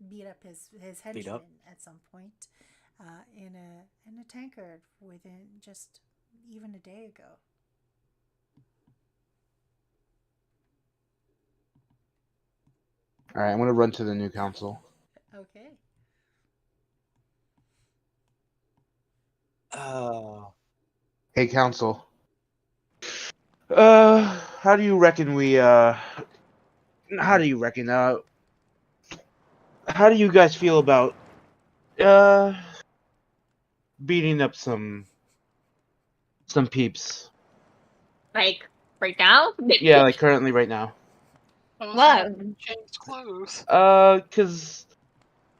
beat up his henchman at some point, in a tankard within just even a day ago. All right. I'm gonna run to the new council. Okay. Oh. Hey, council. How do you reckon how do you reckon how do you guys feel about beating up some peeps? Like, right now? Yeah, like currently right now. What? Changed clothes. Cause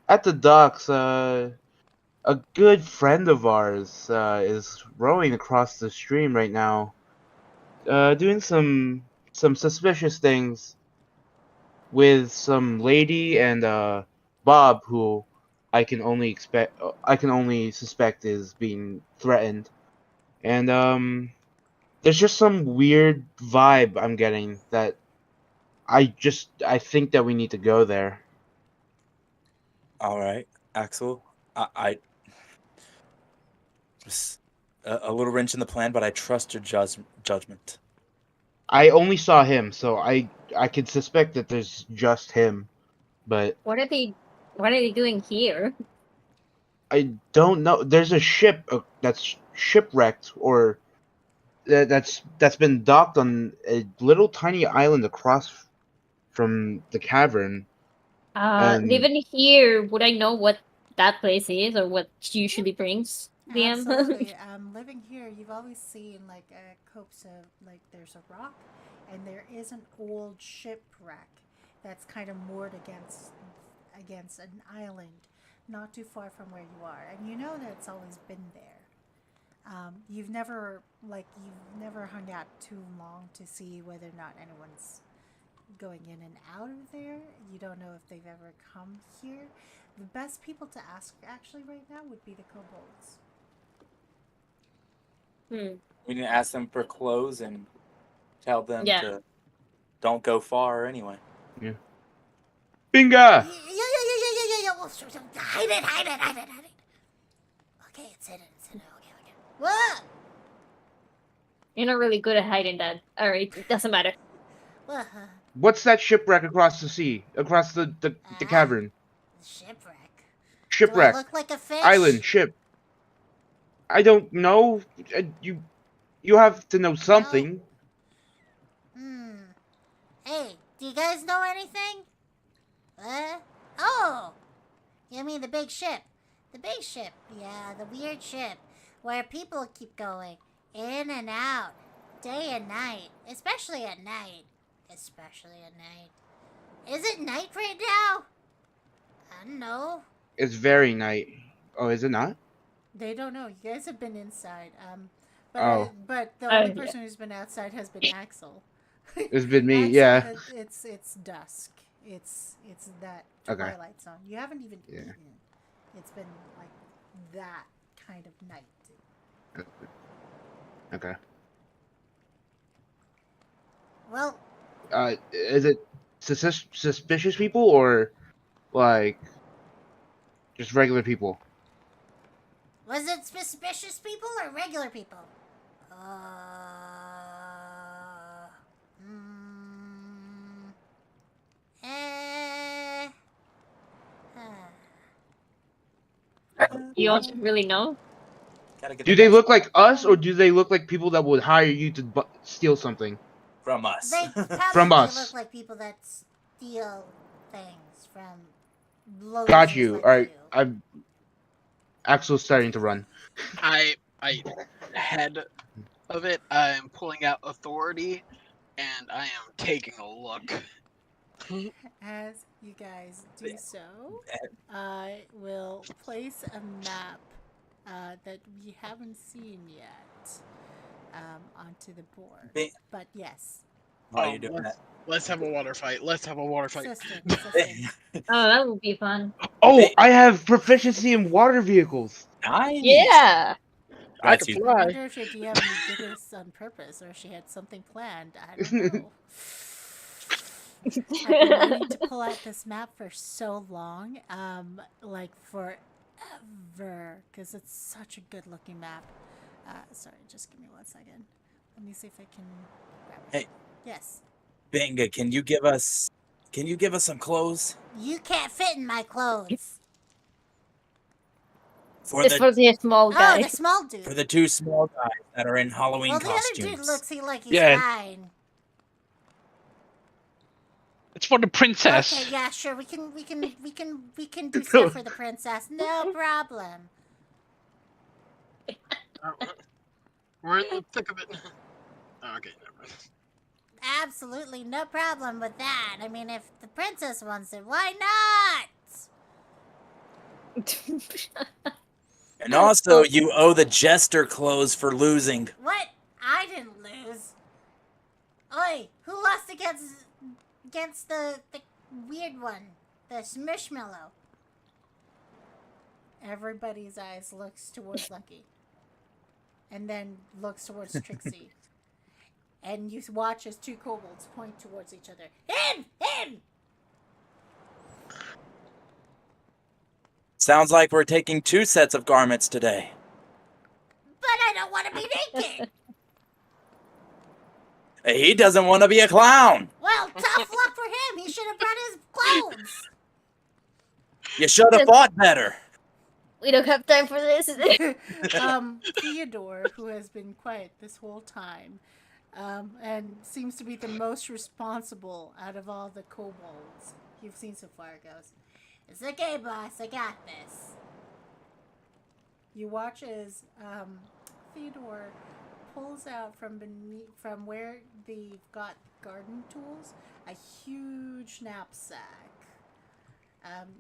at the docks, a good friend of ours is rowing across the stream right now, doing some suspicious things with some lady and Bob, who I can only suspect is being threatened, and there's just some weird vibe I'm getting that I think that we need to go there. All right, Axel. I just a little wrench in the plan, but I trust your judgment. I only saw him, so I could suspect that there's just him, but What are they doing here? I don't know. There's a ship that's shipwrecked, or that's been docked on a little tiny island across from the cavern, and Living here, would I know what that place is or what she usually brings them? Absolutely. Living here, you've always seen like a copse of, like, there's a rock, and there is an old shipwreck that's kind of moored against an island, not too far from where you are, and you know that it's always been there. You've never hung out too long to see whether or not anyone's going in and out of there. You don't know if they've ever come here. The best people to ask actually right now would be the kobolds. We can ask them for clothes and tell them Yeah. to don't go far anyway. Yeah. Yeah. Binga! Well, hide it. Okay, it's hidden. Okay. What? You're not really good at hiding that. Alright, it doesn't matter. What? What's that shipwreck across the sea? Across the cavern? Shipwreck. Do I Shipwreck. look like a fish? Island. Ship. I don't know. You have to know something. Hey, do you guys know anything? Oh! You mean the big ship? The big ship. Yeah, the weird ship. Where people keep going in and out. Day and night. Especially at night. Is it night right now? I don't know. It's very night. Oh, is it not? They don't know. You guys have been inside. But the Oh, only yeah. person who's been outside has been Axel. It's been me, Axel, yeah. It's dusk. It's that Okay. twilight zone. You haven't even eaten. It's been like that kind of night. Okay. Well, Is it suspicious people or like just regular people? was it suspicious people or regular people? You don't really know? Gotta get Do the they best look like us or do they look like people that would hire you to steal something? from us. They From probably us. look like people that steal things from losers Got you. like All right. you. Axel's starting to run. I ahead of it, I'm pulling out authority, and I am taking a look. As you guys do so, I will place a map that we haven't seen yet onto the board. But yes, While you're doing that. Let's have a water fight. Sisten. Oh, that would be fun. Oh, Hey. I have proficiency in water vehicles. Nice. Yeah! I That's can you. I fly. wonder if your DM did this on purpose or if she had something planned. I don't know. I've been wanting to pull out this map for so long, like forever, because it's such a good-looking map. Sorry, just give me 1 second. Let me see if I can grab it. Hey. Yes. Binga, can you give us some clothes? You can't fit in my clothes. For It's for the small Oh, guy. the small dude. For the two small guys that are in Halloween Well, the costumes. other dude looks like he's Yeah. fine. It's for the princess. Okay, yeah, sure. We can do stuff for the princess. No problem. We're in the thick of it. Oh, okay, never mind. Absolutely no problem with that. I mean, if the princess wants it, why not? And also, you owe the jester clothes for losing. What? I didn't lose. Oi, who lost against the weird one? The Smishmallow. Everybody's eyes looks towards Lucky. And then looks towards Trixie. And you watch as two kobolds point towards each other. Him! Sounds like we're taking 2 sets of garments today. But I don't want to be naked! He doesn't want to be a clown. Well, tough luck for him. He should have brought his clothes. You should have fought better. We don't have time for this. Theodore, who has been quiet this whole time, and seems to be the most responsible out of all the kobolds you've seen so far, goes, "It's okay, boss. I got this." You watch as Theodore pulls out from where they've got garden tools a huge knapsack.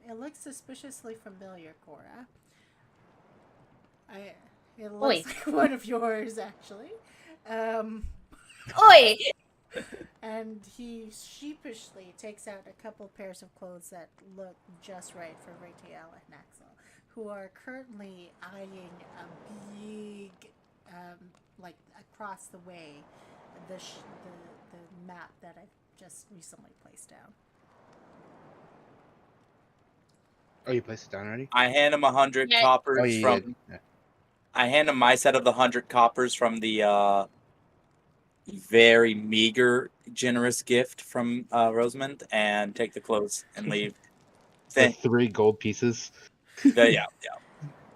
It looks suspiciously familiar, Kora. It Oi. looks like one of yours, actually. Oi! And he sheepishly takes out a couple pairs of clothes that look just right for Vretiel and Axel, who are currently eyeing a big, like across the way, the map that I've just recently placed down. Oh, you placed it down already? I hand him 100 Yeah. coppers Oh, you from. did. Yeah. I hand him my set of the 100 coppers from the very meager, generous gift from Rosamond, and take the clothes and leave. The 3 gold pieces. Yeah.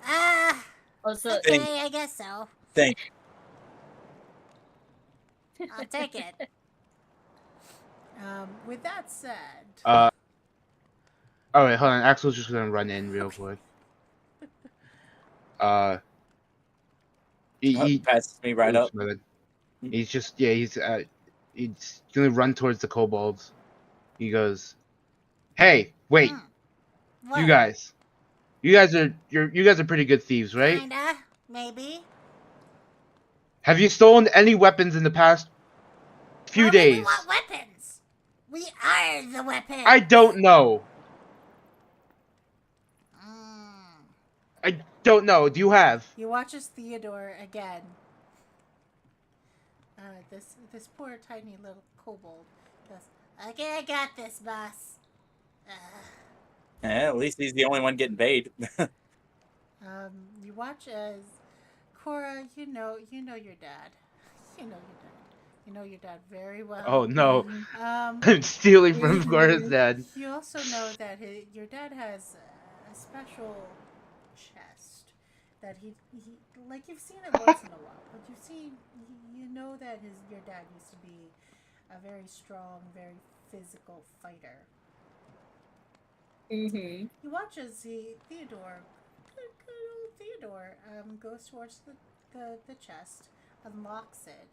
Ah, Also, Thank- okay, I guess so. Thank. I'll take it. With that said, Oh wait, hold on. Axel's just gonna run in real quick. He Passes me right up. my bad. He's just he's gonna run towards the kobolds. He goes, "Hey, wait, what? you guys are pretty good thieves, right? Kinda, maybe. Have you stolen any weapons in the past few Why would we days? want weapons? We are the weapons. I don't know. Mm. I don't know. Do you have? You watch as Theodore again. This poor tiny little kobold goes, "Okay, I got this, boss." At least he's the only one getting paid. You watch as Kora. You know your dad. You know your dad very well. Oh no, Um, I'm stealing from Cora's dad. You also know that your dad has a special chest that he like you've seen it once in a while, but you know that your dad used to be a very strong, very physical fighter. mm-hmm. You watch as Theodore, good old Theodore, goes towards the chest, unlocks it,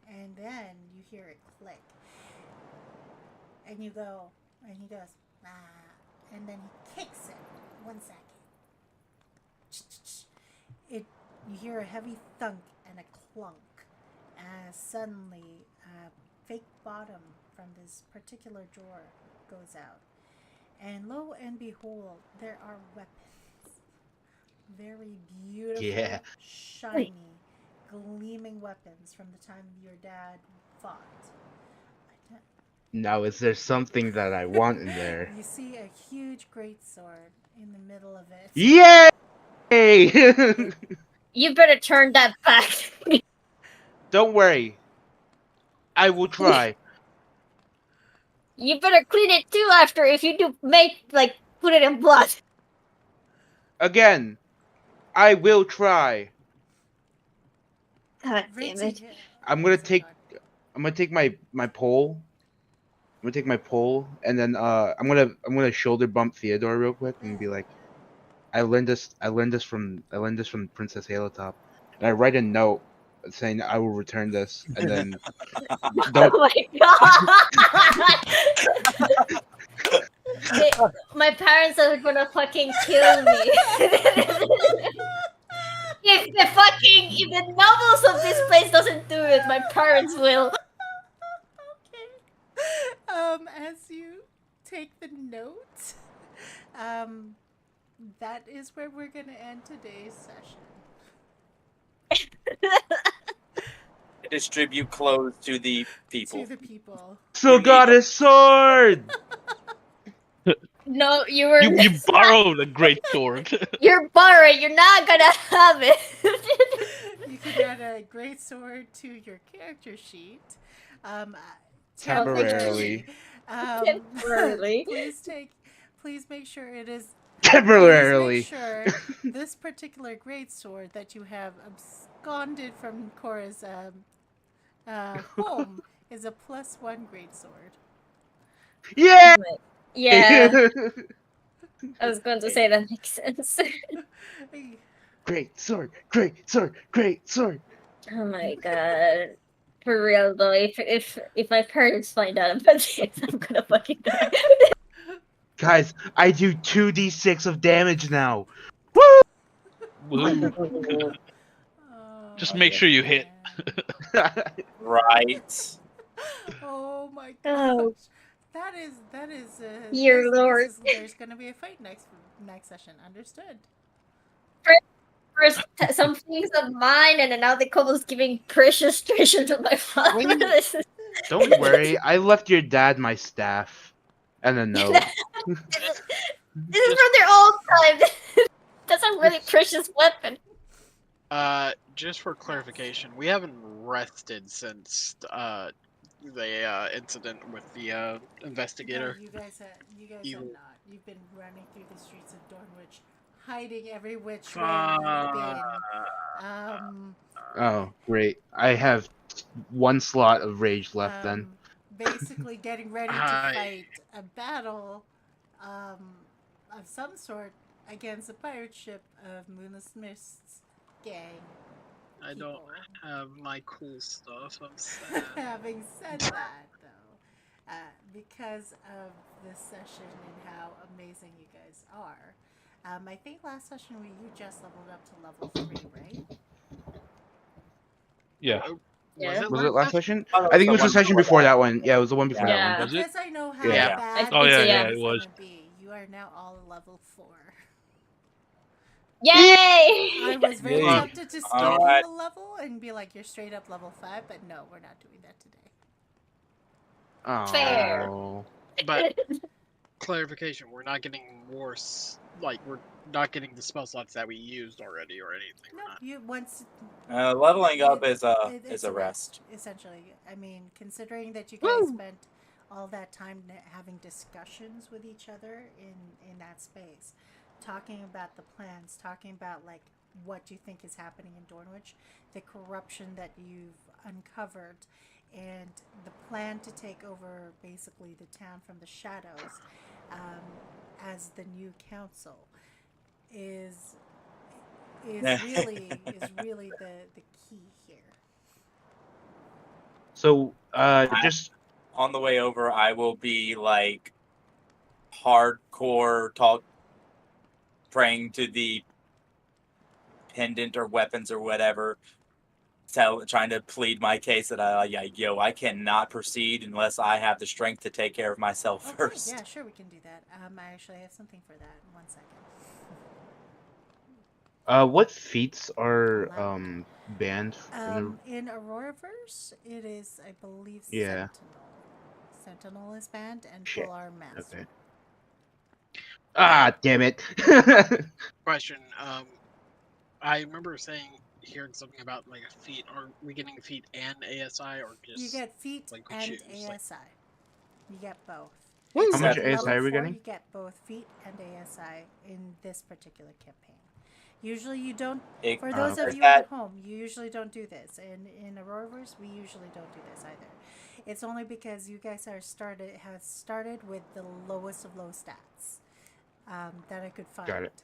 and then you hear it click, and he goes, ah, and then he kicks it. 1 second. You hear a heavy thunk and a clunk as suddenly a fake bottom from this particular drawer goes out. And lo and behold, there are weapons. Very beautiful, shiny, gleaming weapons from the time your dad fought. Now, is there something that I want in there? You see a huge greatsword in the middle of it. Yay! You better turn that back. Don't worry. I will try. You better clean it too after. If you do, put it in blood. Again, I will try. God damn it. I'm gonna take my pole. I'm gonna take my pole, and then I'm gonna shoulder bump Theodore real quick and be like, I learned this from Princess Halotop, and I write a note saying I will return this, and then don't. Oh my god! My parents are gonna fucking kill me. If the novels of this place doesn't do it, my parents will. Okay. As you take the note, that is where we're gonna end today's session. Distribute clothes to the people. To the people. So got a sword. No, you were. You borrowed a great sword. You're borrowing. You're not gonna have it. You can add a great sword to your character sheet. Temporarily. Temporarily. Please make sure it is. Temporarily. Please make sure this particular great sword that you have absconded from Kora's home is a +1 great sword. Yeah. Yeah, I was going to say that makes sense. Great sword. Great sword. Great sword. Oh my god. For real though, if my parents find out about this, I'm gonna fucking die. Guys, I do 2d6 of damage now. Woo. Oh, Just make sure you hit. man. Right. Oh my Oh, gosh. That is dear lord. there's gonna be a fight next session. Understood. First, some things of mine, and then now the couple's giving precious treasure to my father. Wait. This is Don't worry, I left your dad my staff and a note. this is from their old time. That's a really precious weapon. Just for clarification, we haven't rested since the incident with the investigator. No, you guys have You- not. You've been running through the streets of Dornwich, hiding every which way Uh, you've been. Oh, great. I have one slot of rage left then. Basically getting ready to Hi. fight a battle of some sort against a pirate ship of Moonless Mist's gang. I don't people. have my cool stuff. I'm sad. Having said that, though, because of this session and how amazing you guys are, I think last session you just leveled up to level 3, right? Yeah. Yeah. Was it last session? Oh, I think it was the the one session before before that. that one. Yeah, it was the one before Yeah. that one. Was it? Because I know how Yeah. bad I think Oh, this yeah, so, yeah, game it is was. gonna be. You are now all level 4. Yay! I was very Yay. tempted to skip Alright. you a level and be like, you're straight up level 5, but no, we're not doing that today. Fair. Oh. But clarification, we're not getting more we're not getting the spell slots that we used already or anything. No, We're not. you once Leveling up is it's a rest. essentially. I mean, considering that you guys spent all that time having discussions with each other in that space, talking about the plans, talking about like what you think is happening in Dornwich, the corruption that you've uncovered, and the plan to take over basically the town from the shadows as the new council is really the key here. So, just On the way over, I will be like hardcore talk, praying to the pendant or weapons or whatever, trying to plead my case that I cannot proceed unless I have the strength to take care of myself Okay, first. yeah, sure, we can do that. I actually have something for that in 1 second. what feats are banned In Auroraverse, it is, I believe, Yeah. Sentinel. Sentinel is banned, and Shit. Full Arm Master. Okay. Ah, damn it. Question. I remember hearing something about like a feat. Are we getting a feat and ASI or just? You get feet like, we and choose, like- ASI. You get both. How much At ASI level are we 4, getting? You get both feet and ASI in this particular campaign. Usually you don't. For those of is you that- at home, you usually don't do this. In Auroraverse, we usually don't do this either. It's only because you guys have started with the lowest of low stats that I could find. Got it.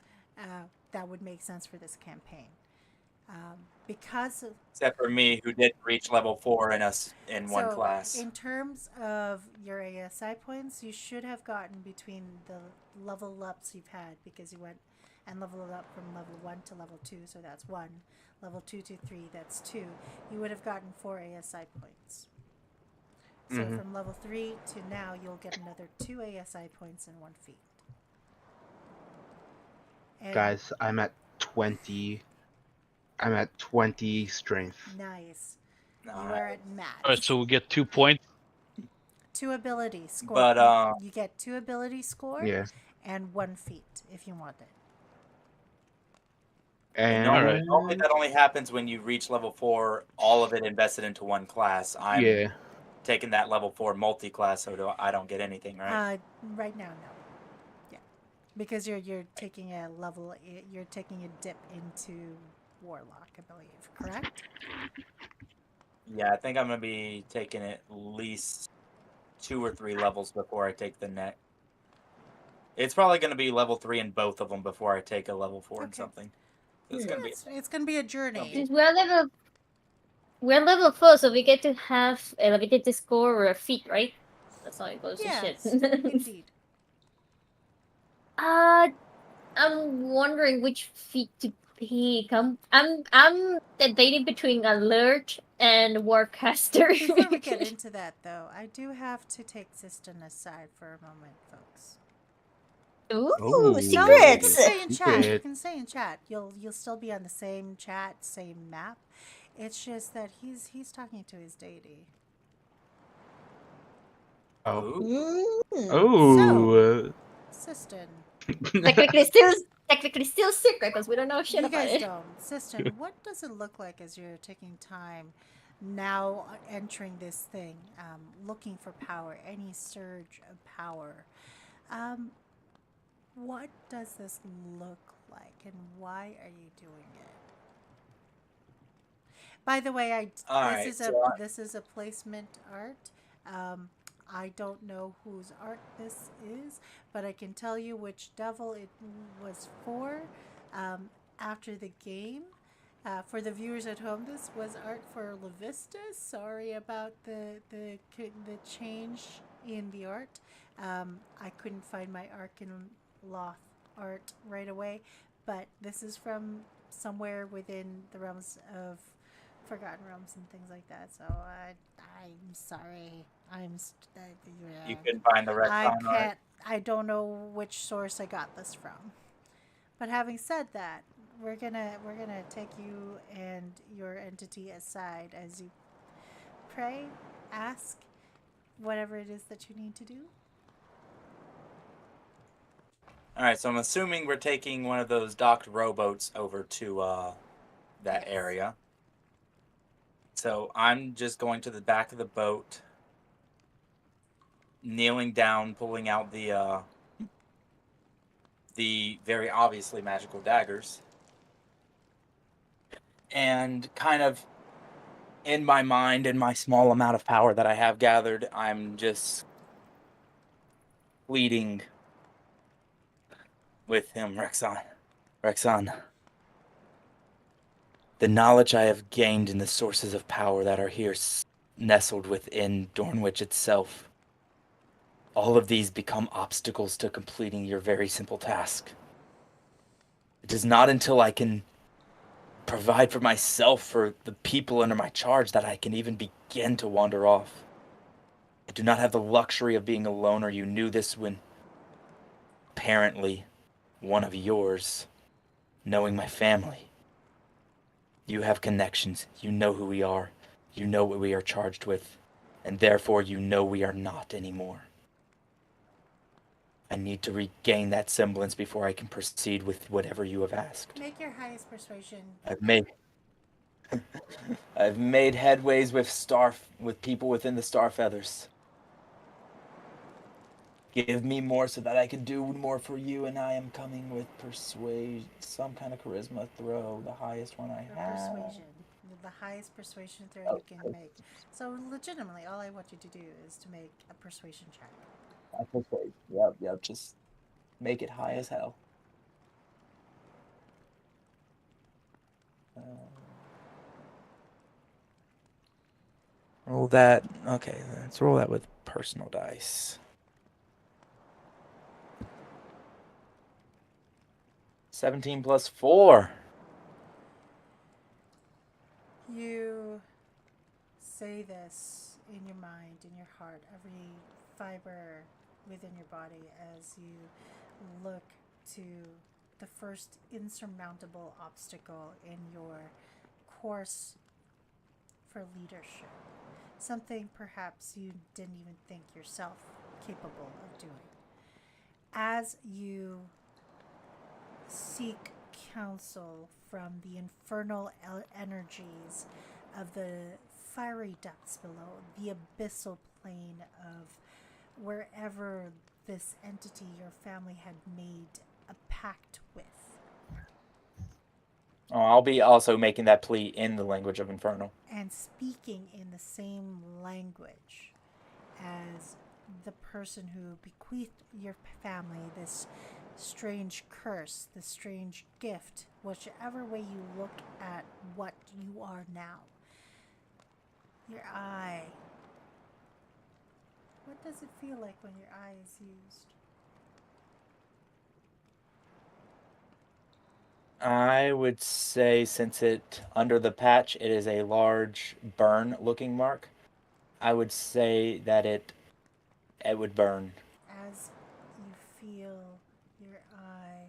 That would make sense for this campaign. Because of Except for me, who didn't reach level 4 in one so, class. in terms of your ASI points, you should have gotten between the level ups you've had, because you went and leveled up from level 1 to level 2, so that's 1. Level 2 to 3, that's 2. You would have gotten 4 ASI points. So Mhm. from level 3 to now, you'll get another 2 ASI points and 1 feat. And Guys, I'm at 20. I'm at 20 strength. nice. You Nah. are at max. Alright, so we get 2 points. 2 ability score. But, you get 2 ability score Yeah. and 1 feat if you want it. And Alright. That only happens when you reach level 4, all of it invested into one class. I'm yeah. taking that level 4 multi-class, so I don't get anything, right? Right now, no. Yeah, because you're taking a level. You're taking a dip into Warlock, I believe. Correct? Yeah, I think I'm gonna be taking at least 2 or 3 levels before I take the next. It's probably gonna be level 3 in both of them before I take a level 4 in Okay. something. It's gonna be. It's gonna be a journey. Since we're level 4, so we get to have elevated score or a feat, right? That's how it goes. Yes, Shit. indeed. I'm wondering which feat to pick. I'm debating between alert and warcaster. Before we get into that, though, I do have to take Sisten aside for a moment, folks. Ooh, Oh. No, you secrets. can stay in chat. You Secret. can stay in chat. You'll still be on the same chat, same map. It's just that he's talking to his deity. Oh. Mm. Oh. Sisten, Technically still secret because we don't know shit you about guys it. don't. Sisten, what does it look like as you're taking time now entering this thing, looking for power, any surge of power? Um, what does this look like, and why are you doing it? By the way, All this right, is so this is a placement art. Um, I don't know whose art this is, but I can tell you which devil it was for. After the game, for the viewers at home, this was art for Levistus. Sorry about the change in the art. I couldn't find my Arkenloth art right away, but this is from somewhere within the realms of Forgotten Realms and things like that. So I'm sorry. you can find the I retcon art. can't. I don't know which source I got this from. But having said that, we're gonna take you and your entity aside as you pray, ask, whatever it is that you need to do. All right, so I'm assuming we're taking one of those docked rowboats over to that Yes. area. So I'm just going to the back of the boat, kneeling down, pulling out the very obviously magical daggers, and kind of in my mind, in my small amount of power that I have gathered, I'm just pleading with him, Rexon. Rexon, the knowledge I have gained in the sources of power that are here nestled within Dornwich itself, all of these become obstacles to completing your very simple task. It is not until I can provide for myself, for the people under my charge, that I can even begin to wander off. I do not have the luxury of being a loner. You knew this when, apparently, one of yours, knowing my family. You have connections. You know who we are. You know what we are charged with. And therefore you know we are not anymore. I need to regain that semblance before I can proceed with whatever you have asked. Make your highest persuasion. I've made headways with people within the star feathers. Give me more so that I can do more for you, and I am coming with persuade, some kind of charisma throw, the highest one I Or have. persuasion. The highest persuasion throw you can make. So legitimately, all I want you to do is to make a persuasion check. I persuade. Yep. Just make it high as hell. Roll that. Okay, let's roll that with personal dice. 17 plus 4. You say this in your mind, in your heart, every fiber within your body as you look to the first insurmountable obstacle in your course for leadership. Something perhaps you didn't even think yourself capable of doing. As you seek counsel from the infernal energies of the fiery depths below, the abyssal plane of wherever this entity your family had made a pact with. Oh, I'll be also making that plea in the language of Infernal. And speaking in the same language as the person who bequeathed your family this strange curse, this strange gift, whichever way you look at what you are now. Your eye. What does it feel like when your eye is used? I would say since it under the patch it is a large burn looking mark, I would say that it would burn. As you feel your eye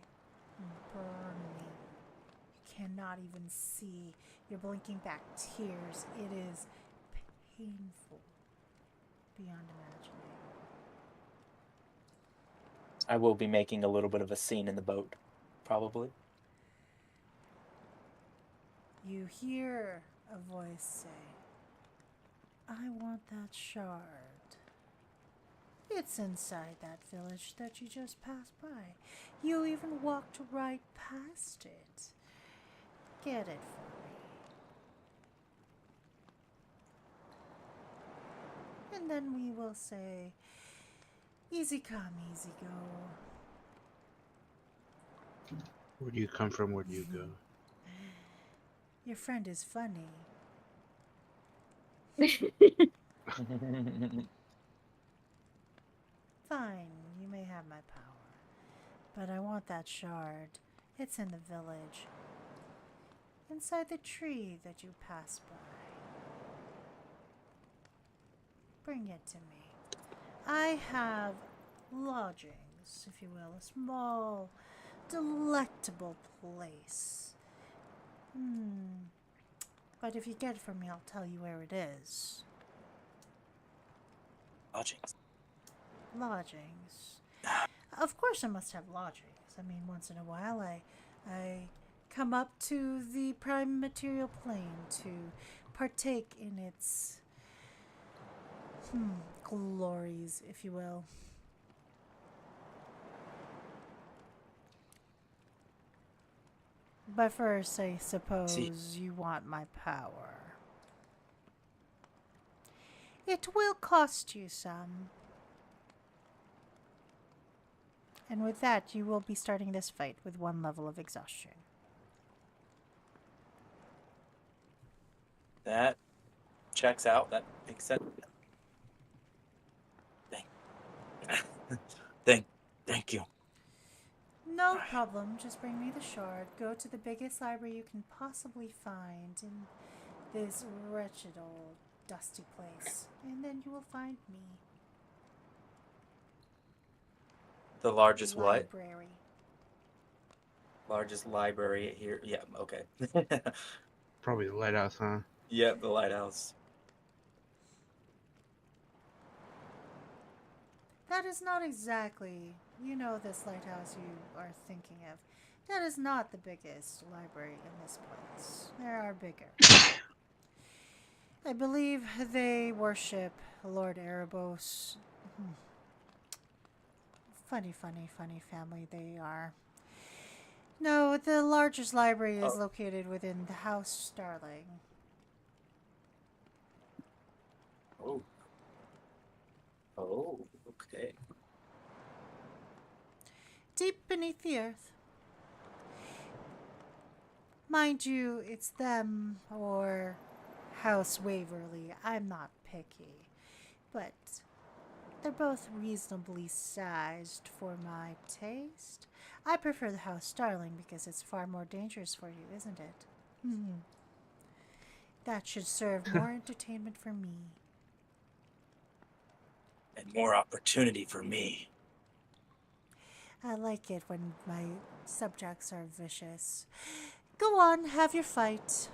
burning, you cannot even see. You're blinking back tears. It is painful beyond imagining. I will be making a little bit of a scene in the boat, probably. You hear a voice say, I want that shard. It's inside that village that you just passed by. You even walked right past it. Get it for me. And then we will say, easy come, easy go. Where do you come from? Where do you go? Your friend is funny. Fine, you may have my power. But I want that shard. It's in the village. Inside the tree that you passed by. Bring it to me. I have lodgings, if you will. A small, delectable place. But if you get it from me, I'll tell you where it is. Lodgings. Lodgings. Of course I must have lodgings. I mean, once in a while I come up to the prime material plane to partake in its glories, if you will. But first, I suppose you want my power. It will cost you some. And with that, you will be starting this fight with 1 level of exhaustion. That checks out. That makes sense. Thank you. No problem. Just bring me the shard. Go to the biggest library you can possibly find in this wretched old dusty place. And then you will find me. The largest Library. what? Largest library here. Yeah, okay. Probably the lighthouse, huh? Yep, the lighthouse. That is not exactly, this lighthouse you are thinking of. That is not the biggest library in this place. There are bigger. I believe they worship Lord Erebos. Funny family they are. No, the largest library is located within the House Starling. Oh, okay. Deep beneath the earth. Mind you, it's them or House Waverly. I'm not picky. But they're both reasonably sized for my taste. I prefer the House Starling because it's far more dangerous for you, isn't it? That should serve more entertainment for me. And more opportunity for me. I like it when my subjects are vicious. Go on, have your fight.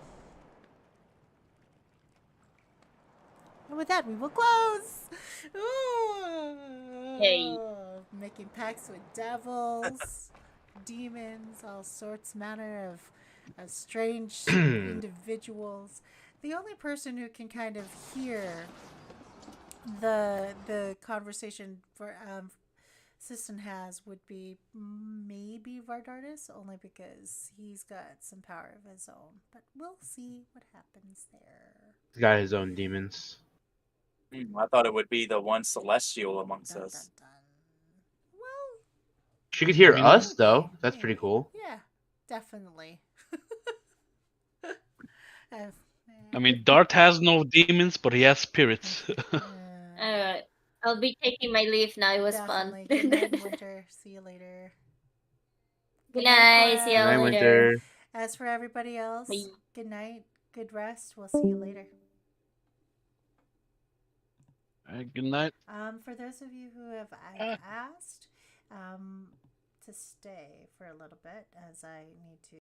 And with that, we will close. Ooh. Yay. Making pacts with devils, demons, all sorts, manner of strange individuals. The only person who can kind of hear the conversation for Sisten has would be maybe Vardartis, only because he's got some power of his own. But we'll see what happens there. He's got his own demons. I thought it would be the one celestial amongst Dun, us. dun, dun. Well, She could hear I mean, us, though. That's yeah, pretty cool. Yeah, definitely. I mean, Dart has no demons, but he has spirits. Alright. I'll be taking my leave now. It was fun. Definitely. Good night, Winter. See you later. Good night. See Good night, y'all later. Winter. As for everybody else, Bye. good night, good rest. We'll see you later. Good night. For those of you who have Uh. asked to stay for a little bit, as I need to